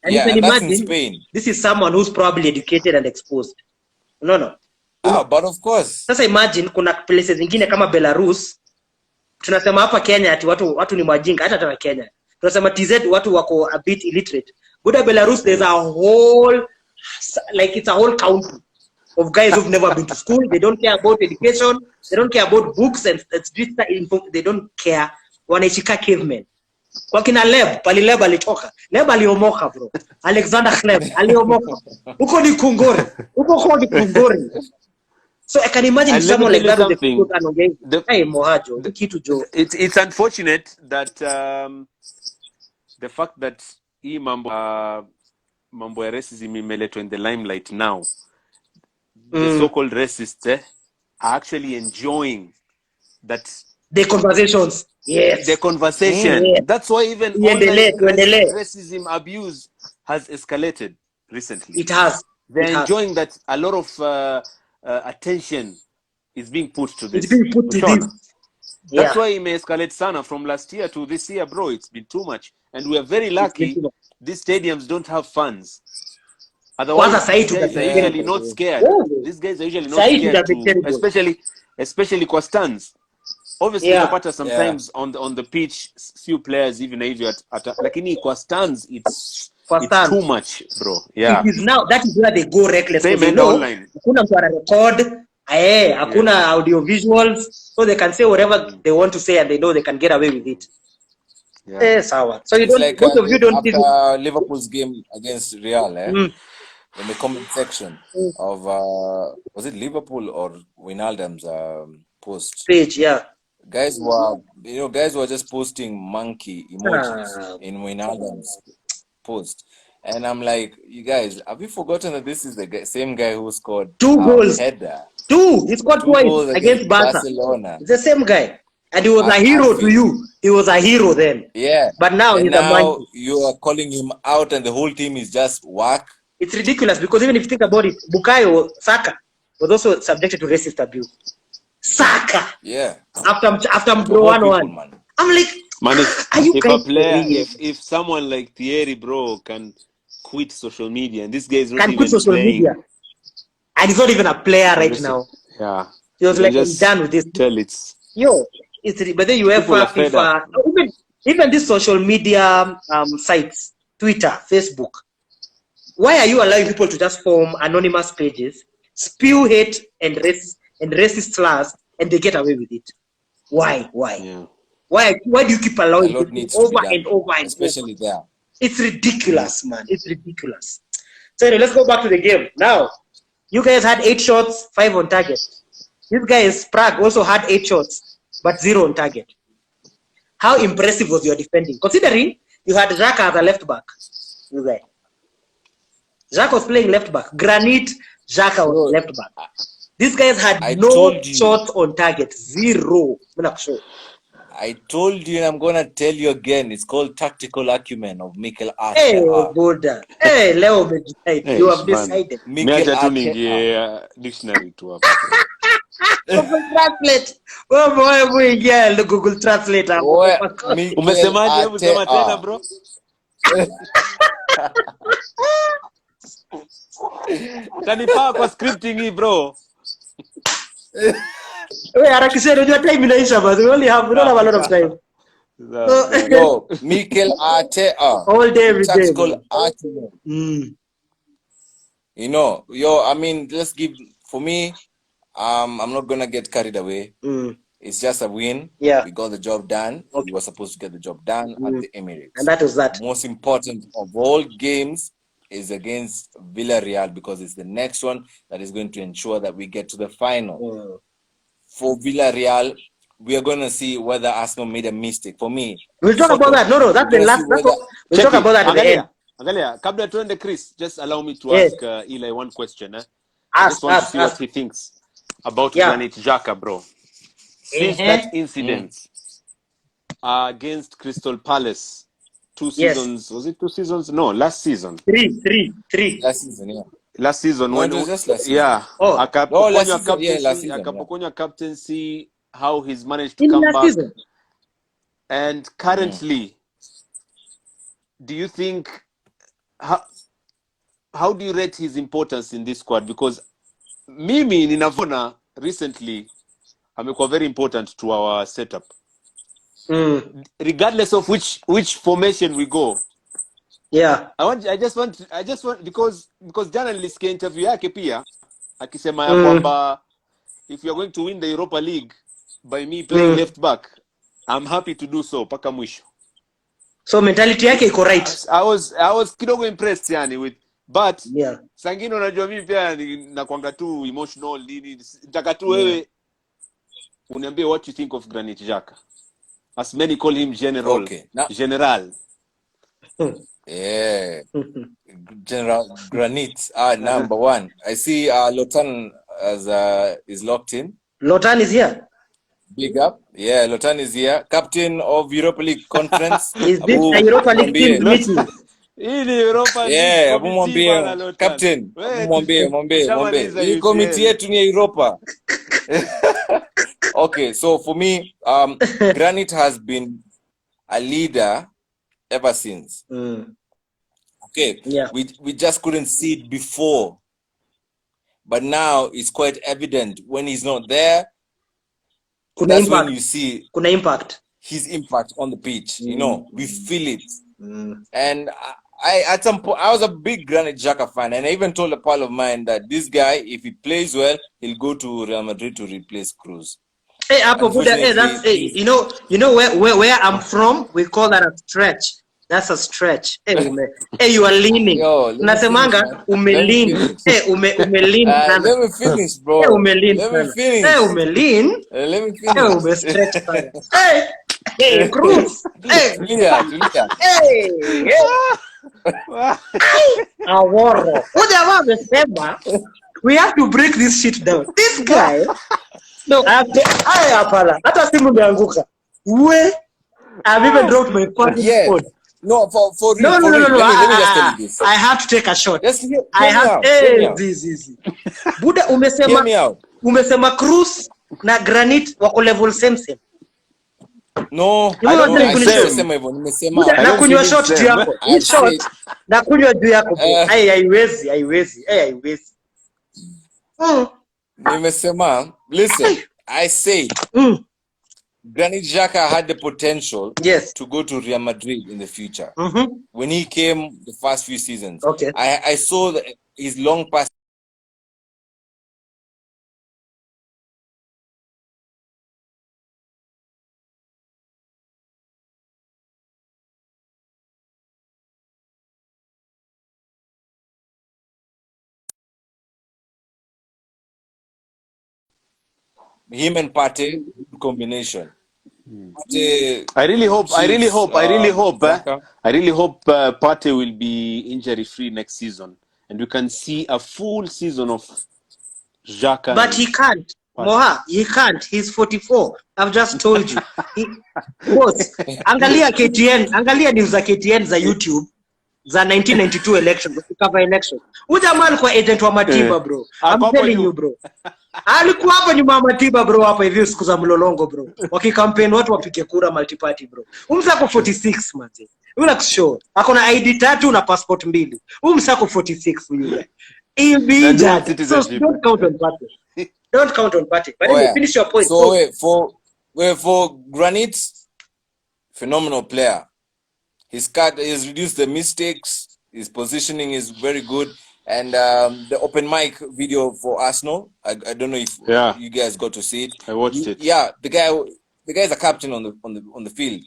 And you can imagine, that's in Spain. This is someone who's probably educated and exposed. No. But of course. Sasa imagine kuna places zingine kama Belarus. Tunasema hapa Kenya ati watu ni majinga, hata tena Kenya. Tunasema TZ watu wako a bit illiterate. Buda Belarus, there's a whole, it's a whole county of guys who've never been to school. They don't care about education. They don't care about books and street info. They don't care. Wanaishika cavemen. Kwa kina Leb alitoka. Leb aliomoka bro. Alexander Leb aliomoka. Huko ni Kungori. So I can imagine someone like that with hey Mohajo, kitu Joe. It's unfortunate that the fact that hii mambo ya racism imeletwa in the limelight now. The so-called racists are actually enjoying that the conversations. Yes. The conversation. Yeah. That's why even racism abuse has escalated recently. It has. They're enjoying that a lot of attention is being put to this. It's being put to this. That's why it may escalate sana from last year to this year, bro. It's been too much. And we are very lucky these stadiums don't have fans. Otherwise, these guys are usually not scared. These guys are usually not scared, especially kwa stands. Obviously, sometimes on the pitch, few players even if lakini kwa stands, it's too much, bro. Yeah. It is now, that is where they go reckless. Same They and know online. hakuna mtu ana record, hakuna audio visuals, so they can say whatever they want to say and they know they can get away with it. Yeah. Sawa. So you It's don't, like both of you don't after see Liverpool's game against Real, in the comment section of was it Liverpool or Wijnaldum's post, page, yeah. guys were just posting monkey emojis in Wijnaldum's post, and I'm like, you guys, have you forgotten that this is the same guy who scored 2 goals. header? He scored 2 twice goals against Barca. Barcelona. It's the same guy. And he was a hero to you. He was a hero then. Yeah. But now and he's now a monkey. you are calling him out and the whole team is just whack. It's ridiculous because even if you think about it, Bukayo Saka was also subjected to racist abuse. Saka. Yeah. After bro 1-1. I'm like, man, are you if guys a player, real? if someone like Thierry, bro, can quit social media, and this guy is not Can even quit social playing, media. And he's not even a player right now. Yeah. He was like, I'm done with this. Tell it's but then UEFA, FIFA, even these social media sites, Twitter, Facebook. Why are you allowing people to just form anonymous pages, spew hate and racist slurs, and they get away with it? Why? Yeah. Why do you keep allowing A lot it needs over to be done, and over and especially over? there. It's ridiculous, man. It's ridiculous. So anyway, let's go back to the game. Now, you guys had 8 shots, 5 on target. This guy, Prague, also had 8 shots, but 0 on target. How impressive was your defending? Considering you had Xhaka as a left back. You guys. Xhaka was playing left back. Granit, Xhaka was left back. These guys had no shots on target. 0. I told you, and I'm gonna tell you again. It's called tactical acumen of Mikel Arteta. Hey, Buddha. Hey, Leo, you have decided. Mikel Arteta. Dictionary to Google Translate. Google Translate. Umesemaje? Umesema tena, bro? Tanifaa kwa scripting hii, bro. Wait, harakisha, unajua time inaisha, but we don't have a lot of time. No, Mikel Arteta. All day, every day. Tactical acumen. You know, I mean, let's give, for me, I'm not gonna get carried away. It's just a win. Yeah. We got the job done. We were supposed to get the job done at the Emirates. And that was that. Most important of all games is against Villarreal, because it's the next one that is going to ensure that we get to the final. For Villarreal, we are going to see whether Arsenal made a mistake. For me, we'll talk about that. No, that's the last. We'll talk about that at the end. Angalia, kabla tuende, Chris, just allow me to ask Eli one question. I just want to see what he thinks about Granit Xhaka, bro. Since that incident against Crystal Palace 2 seasons, was it 2 seasons? No, last season. 3. Last season, yeah. Last season, no, when it was just last season. yeah, last captaincy, how he's managed to come back. Season. And currently, do you think how do you rate his importance in this squad? Because Mimi Ninavona recently amekuwa very important to our setup. Regardless of which formation we go. Yeah. I just want because jana nilisikia interview yake pia akisema ya kwamba if you are going to win the Europa League by me playing left back, I'm happy to do so paka mwisho. So mentality yake iko right. I was kidogo impressed yani with, but sangine unajua mimi pia nakwanga tu emotional nini, nataka tu wewe uniambie what you think of Granit Xhaka, as many call him General. Okay. Now, General. Yeah. General Granit, number 1. I see Lotan is locked in. Lotan is here. Big up. Yeah, Lotan is here. Captain of Europa League Conference. Is this the Europa League team meeting? In Europa League. Yeah, mwambie captain. Mwambie. Hii committee yetu ni Europa. Okay, so for me, Granit has been a leader ever since. Okay, we just couldn't see it before, but now it's quite evident when he's not there. That's when you see impact. His impact on the pitch. You know, we feel it, and at some point I was a big Granit Xhaka fan, and I even told a pal of mine that this guy, if he plays well, he'll go to Real Madrid to replace Cruz. Hey, Apo Buddha, hey, that's you know where I'm from, we call that a stretch. That's a stretch. Hey, hey, you are leaning. Nasemanga umelin. Hey, umelin. Let me finish, bro. Hey, umelin. Let me finish. Hey, umelin. Let me finish. Hey, umestretch. Hey, hey, Cruz. Hey, Tulia. hey, Aworo. We have to break this shit down. This guy. No, hapana. Hata simu imeanguka. I've even dropped my fucking phone. No, for real. No. Let me just tell you this. I have to take a shot. I have. Easy. Buda, umesema Cruz na Granit wako level same. No, I don't nimesema hivyo. Na kunywa shot juu yako. Hii shot na kunywa juu yako. Haiwezi. Nimesema, listen, I say Granit Xhaka had the potential to go to Real Madrid in the future. When he came the first few seasons, I saw his long pass. Him and Partey combination. I really hope Partey will be injury free next season, and we can see a full season of Xhaka. But he can't. Moha, he can't. He's 44. I've just told you. Boss, angalia news za KTN za YouTube za 1992 election, cover election. Ujamaa alikuwa agent wa Matiba, bro. I'm telling you, bro. Alikuwa hapa nyuma Matiba, bro, hapa hivi siku za mlolongo, bro. Wakikampeni watu wapige kura multiparty, bro. Umsako 46 manzi. Una kushow. Akona ID 3 na passport 2. Umsako 46 yule. So don't count on Partey. Don't count on Partey. But anyway, finish your point. So for Granit, phenomenal player. He's reduced the mistakes. His positioning is very good. And the open mic video for Arsenal, I don't know if you guys got to see it. I watched it. Yeah, the guy is a captain on the field.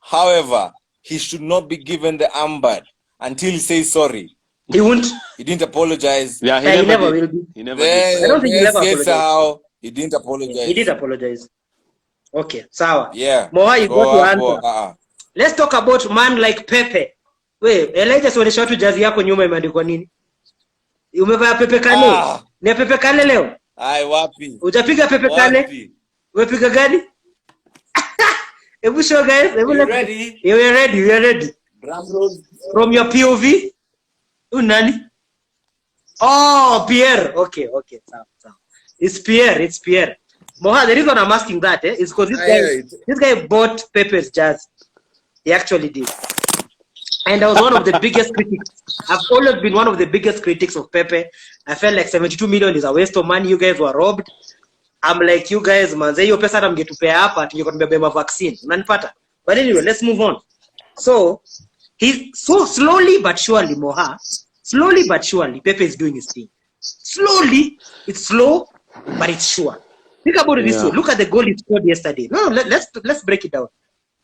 However, he should not be given the armband until he says sorry. He won't. He didn't apologize. Yeah, he never will be. He never did. I don't think he never apologized. He didn't apologize. He did apologize. Okay, sawa. Yeah. Moha, you got to answer. Let's talk about man like Pepe. Wait, Elijah suonesha watu jazi yako nyuma imeandikwa nini? Umevaa Pepe Kane? Ni Pepe Kane leo? Ai, wapi? Ujapiga Pepe Kane? Umepiga gani? Hebu show guys. You ready? You are ready. From your POV? Nani? Oh, Pierre. Okay. Sawa. It's Pierre. Moha, the reason I'm asking that is because this guy bought Pepe's jazz. He actually did. And I was one of the biggest critics. I've always been one of the biggest critics of Pepe. I felt like 72 million is a waste of money. You guys were robbed. I'm like, you guys, man, hiyo pesa namgetupea hapa tungekuwa tumebeba vaccine. Unanipata? But anyway, let's move on. So, he's so slowly but surely, Moha, Pepe is doing his thing. Slowly, it's slow, but it's sure. Think about it this way. Look at the goal he scored yesterday. No, let's break it down.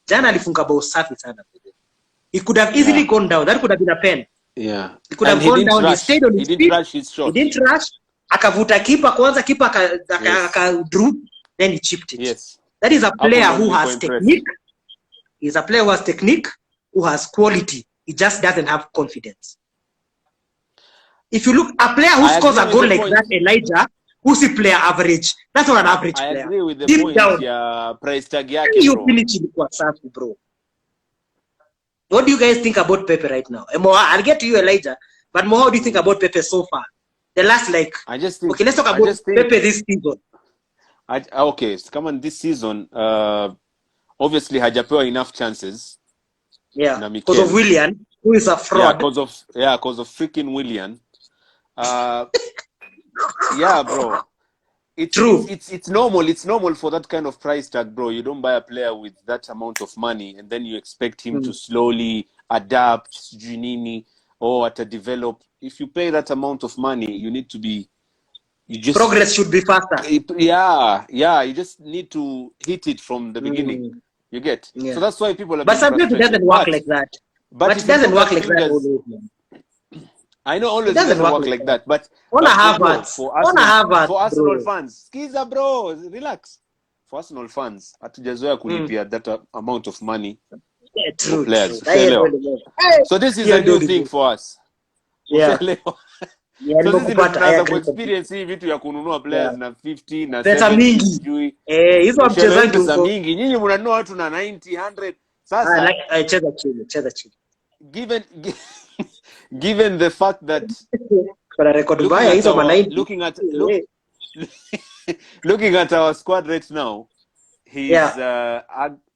Jana alifunga bao safi sana. He could have easily gone down. That could have been a pen. Yeah. He could have gone down. He stayed on his feet. He didn't rush his shot. He didn't rush. Akavuta kipa kwanza, kipa aka-droop, then he chipped it. Yes. That is a player who has technique. He's a player who has technique, who has quality. He just doesn't have confidence. If you look, a player who scores a goal like that, Elijah, who's a player average? That's not an average player. I agree with the Deep point. down, price tag yake, you finish in safi, bro. What do you guys think about Pepe right now? I'll get to you, Elijah. But Moha, what do you think about Pepe so far? The last, I just think, okay, let's talk about Pepe this season. Okay, so come on, this season, obviously hajapewa enough chances. Yeah, because of Willian, who is a fraud. Yeah, because of freaking Willian. Yeah, bro. True. It's normal. It's normal for that kind of price tag, bro. You don't buy a player with that amount of money and then you expect him to slowly adapt nini or to develop. If you pay that amount of money, you need to be progress should be faster. You just need to hit it from the beginning. You get? Yeah. So that's why people are But sometimes it doesn't work like that. But it doesn't work like that always. I know always it doesn't work like that. But for Arsenal fans, skiza bro, relax. For Arsenal fans, hatujazoea kulipia that amount of money for players. So this is a new thing for us. Yeah. So this is tunaanza kuexperience hii vitu ya kununua players na 50 na 70 sijui. Hizo mchezaji pesa mingi. Nyinyi mnanunua watu na 90, 100. Sasa cheza chini. Given the fact that for a record mbaya hizo ma 90 looking at our squad right now, he's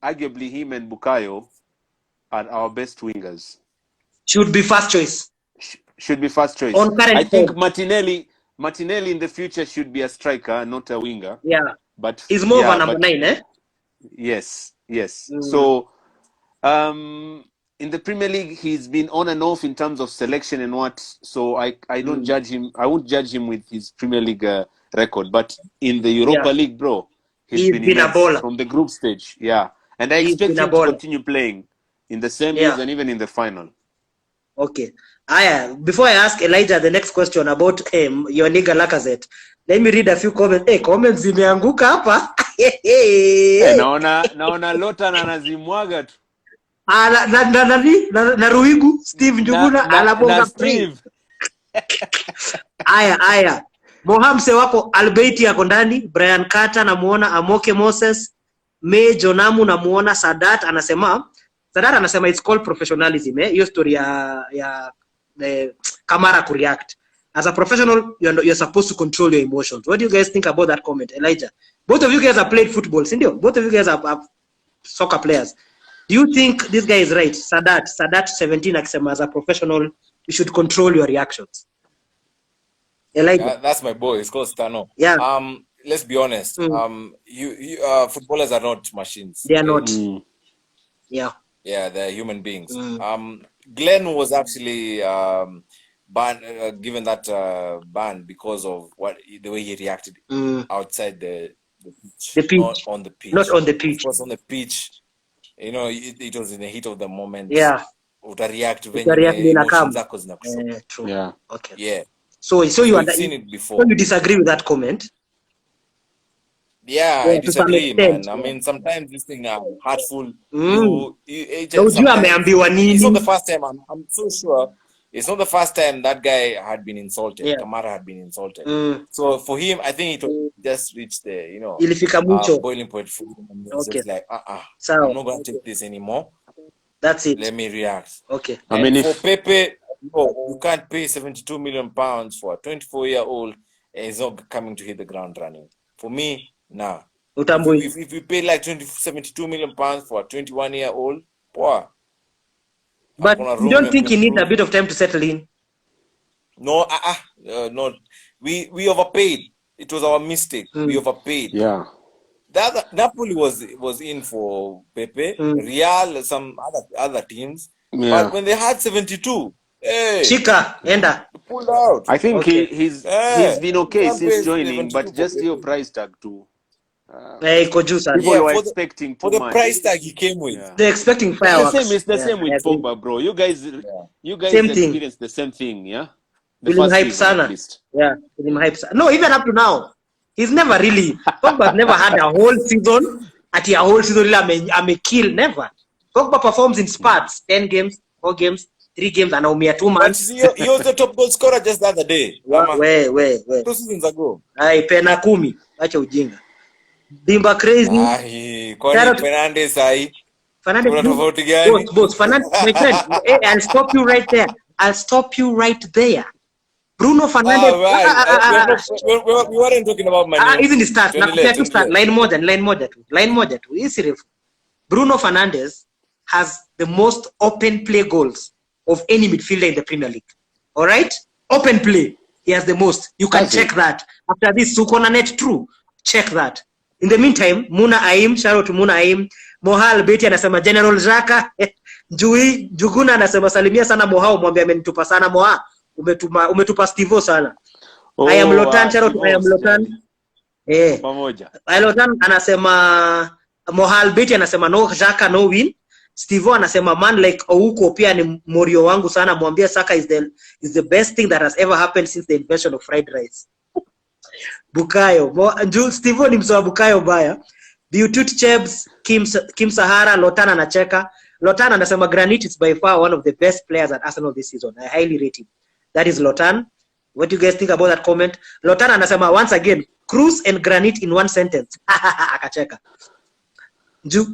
arguably him and Bukayo are our best wingers. Should be first choice. I think Martinelli in the future should be a striker, not a winger. Yeah. But he's more of a number 9, eh? Yes. So in the Premier League he's been on and off in terms of selection and what. So I don't judge him. I won't judge him with his Premier League record, but in the Europa League, bro, he's been a baller from the group stage. Yeah. And I expect him to continue playing in the semis and even in the final. Okay. Before I ask Elijah the next question about your nigga Lacazette, let me read a few comments. Comments zimeanguka hapa. Naona Lota na nazimwaga tu. Na Ruigu, Steve Njuguna, alabonga Steve. Aya. Mohamse wako Albeiti yako ndani, Brian Carter namuona, Amoke Moses, May Jonamu namuona, Sadat anasema it's called professionalism, hiyo story ya Kamara ku react. As a professional, you're supposed to control your emotions. What do you guys think about that comment, Elijah? Both of you guys have played football, sindio? Both of you guys are soccer players. Do you think this guy is right? Sadat 17 akisema, as a professional, you should control your reactions. Elijah. That's my boy. It's called Stano. Yeah. Let's be honest. You footballers are not machines. They are not. Yeah, they're human beings. Glenn was actually given that ban because of the way he reacted outside the pitch. Not on the pitch. Not on the pitch. It was on the pitch. You know, it was in the heat of the moment. Yeah. Utareact when emotions zako zinakushoka. True. Yeah. Okay. Yeah. So you've seen it before. So you disagree with that comment? Yeah, I disagree, man. I mean, sometimes this thing are hurtful. It's not the first time. I'm so sure it's not the first time that guy had been insulted. Yeah. Kamara had been insulted. So for him, I think it just reached the boiling point for him. It's just like, I'm not going to take this anymore. That's it. Let me react. Okay. I mean, for Pepe, you can't pay 72 million pounds for a 24-year-old and he's not coming to hit the ground running. For me, nah. If you pay like 72 million pounds for a 21-year-old, boy. But you don't think he needs a bit of time to settle in? No, no. We overpaid. It was our mistake. We overpaid. Yeah. Napoli was in for Pepe, Real, some other teams. Yeah. But when they had 72, hey, Chica, enda. Pulled out. I think he's been okay since joining, but just your price tag too. People were expecting too for the much. Price tag he came with. They're expecting fireworks. It's the same with Pogba, bro. You guys same experienced the same thing, yeah? The Feeling first hype season, sana. at least. Yeah, feeling hype sana. No, even up to now. He's never really, Pogba's never had a whole season. A whole season, I'm a kill, never. Pogba performs in spurts, 10 games, 4 games, 3 games, and Naumia 2 months. He was the top goal scorer just the other day. Where? 2 seasons ago. Ay, pena 10. Acha ujinga. Dimba crazy. Kwani Fernandes ai. Fernandes. Both. Fernandes, my friend. Hey, I'll stop you right there. Bruno Fernandes. We weren't talking about money. Even the start. Line more than two. Easy. Bruno Fernandes has the most open play goals of any midfielder in the Premier League. All right? Open play. He has the most. You can check that. After this, Sukona net true. Check that. In the meantime, Muna Aim, shout out to Muna Aim. Mohal Beti anasema General Xhaka. Juguna anasema salimia sana Moha, mwambie amenitupa sana Moha. Umetupa Stevo sana. I am Lotan, shout out I am Lotan. Pamoja. Lotan anasema Mohal Beti anasema no Xhaka no win. Stevo anasema man like Ouko pia ni morio wangu sana, mwambie Saka is the best thing that has ever happened since the invention of fried rice. Bukayo. Stevo ni msoa Bukayo baya. Beautut Chebs, Kim Sahara, Lotan anacheka. Lotan anasema Granit is by far one of the best players at Arsenal this season. I highly rate him. That is Lotan. What do you guys think about that comment? Lotan anasema once again, Cruz and Granit in one sentence. Akacheka.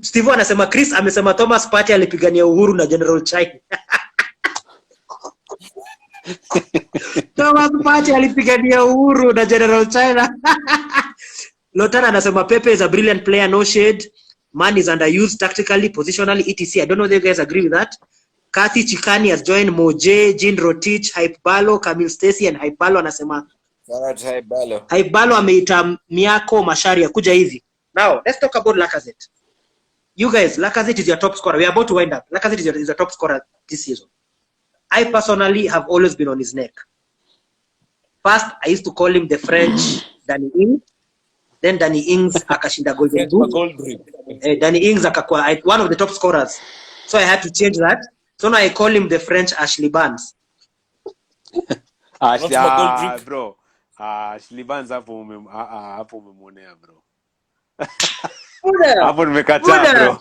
Steve anasema Chris amesema Thomas Partey alipigania uhuru na General Chai. Thomas Partey alipigania uhuru na General China. Lotan anasema Pepe is a brilliant player, no shade. Man is underused tactically, positionally, etc. I don't know if you guys agree with that. Kathy Chikani has joined Moje, Jean Rotich, Hype Balo, Camille Stacy, and Hype Balo anasema Hype Balo ameita Miako Masharia kuja hivi. Now, let's talk about Lacazette. You guys, Lacazette is your top scorer. We are about to wind up. Lacazette is your top scorer this season. I personally have always been on his neck. First, I used to call him the French Danny Ings. Then Danny Ings akashinda Golden Boot. Danny Ings akakuwa one of the top scorers. So I had to change that. So now I call him the French Ashley Barnes. Bro. Ashley Barnes hapo umemwonea bro. Hapo nimekataa bro.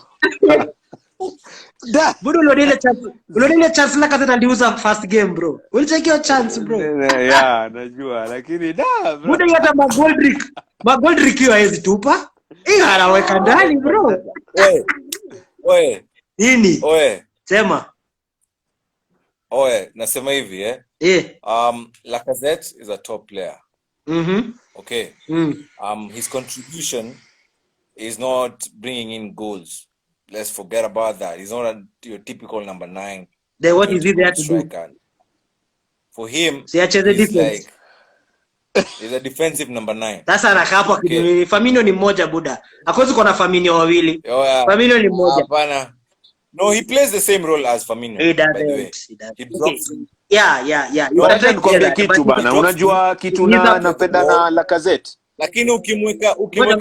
Budo ulodile chance Lacazette aliuza first game bro. We'll take your chance bro. Yeah, najua lakini bro. Budo hata Magoldrick hiyo hawezi tupa. Anaweka ndani bro. Oe. Nini? Oe. Sema. Oe, nasema hivi Lacazette is a top player. Okay. His contribution is not bringing in goals. Let's forget about that. He's not your typical number 9. Then what is he there to do? For him, he's a defensive number 9. Sasa anakaa hapo kidogo. Firmino ni mmoja buda. Hakozi kuna Firmino wawili. Firmino ni mmoja. Hapana. No, he plays the same role as Firmino. He doesn't. He drops. Yeah. Unataka nikwambie kitu bana. Unajua kitu napenda na Lacazette. Lakini ukimweka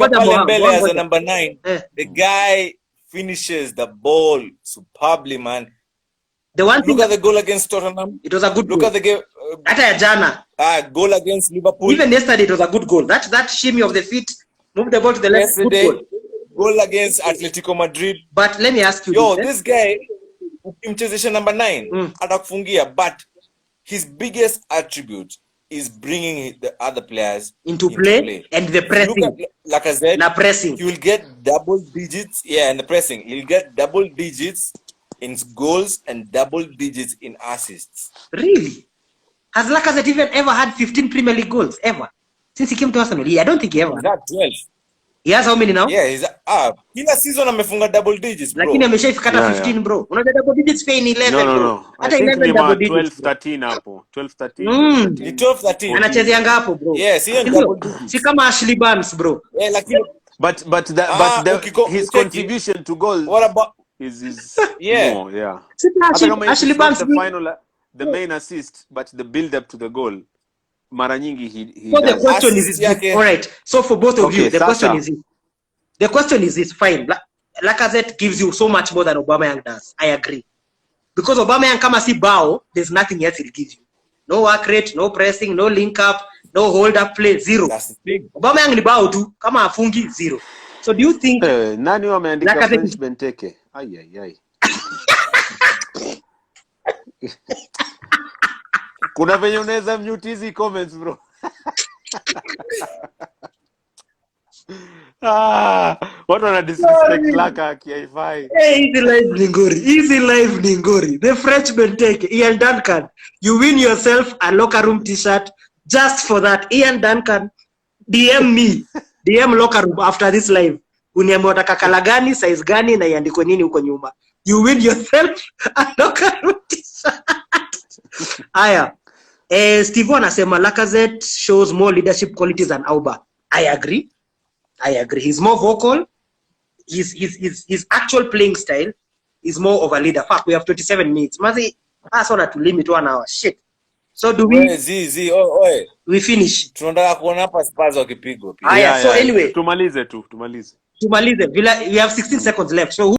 pale mbele as a number 9, the guy finishes the ball superbly, man. Look at the goal against Tottenham. It was a good goal. Look at the game. Hata ya jana. Goal against Liverpool. Even yesterday it was a good goal. That shimmy of the feet, move the ball to the left. Yesterday, good goal against Atletico Madrid. But let me ask you this guy, ukimchezesha number 9, atakufungia, but his biggest attribute is bringing the other players into play and the pressing. Like I said, pressing. He will get double digits. Yeah, and the pressing. He'll get double digits in goals and double digits in assists. Really? Has Lacazette even ever had 15 Premier League goals ever since he came to Arsenal? I don't think he ever. He's at 12. He has how many now? Yeah, he's kila season amefunga double digits, bro. Lakini ameshafika 15 bro. Unajua double digits pia ni 11 no. Hata 11 double digits. 12 13 hapo. 12 13. Ni 12 13. Anachezea ngapo bro? Yes, he is double digits. Si kama Ashley Barnes bro. Yeah, lakini his contribution to goals. What about is more, yeah. Ashley Barnes the main assist, but the build up to the goal. Mara nyingi he so the question is all right. So for both of you, the question is this, fine. Lacazette gives you so much more than Aubameyang does. I agree. Because Aubameyang kama si bao, there's nothing else he'll give you. No work rate, no pressing, no link up, no hold up play, zero. That's the thing. Aubameyang ni bao tu, kama afungi, zero. So do you think nani wameandika French Benteke? Ai. Kuna venye unaweza mute hizi comments bro. Watu wana disrespect Laka kiaifai. Easy life Ningori. The Frenchman take Ian Duncan. You win yourself a locker room t-shirt just for that. Ian Duncan, DM me. DM locker room after this live. Uniambia unataka kala gani, size gani na iandikwe nini huko nyuma. You win yourself a locker room t-shirt. Aya. Steve anasema Lacazette shows more leadership qualities than Auba. I agree. He's more vocal. His actual playing style is more of a leader. Fuck, we have 27 minutes. Mazi, that's on to limit 1 hour. Shit. So do we? We finish. Tunataka kuona hapa Spurs wakipigwa pia. So anyway, tumalize. we have 16 seconds left. So who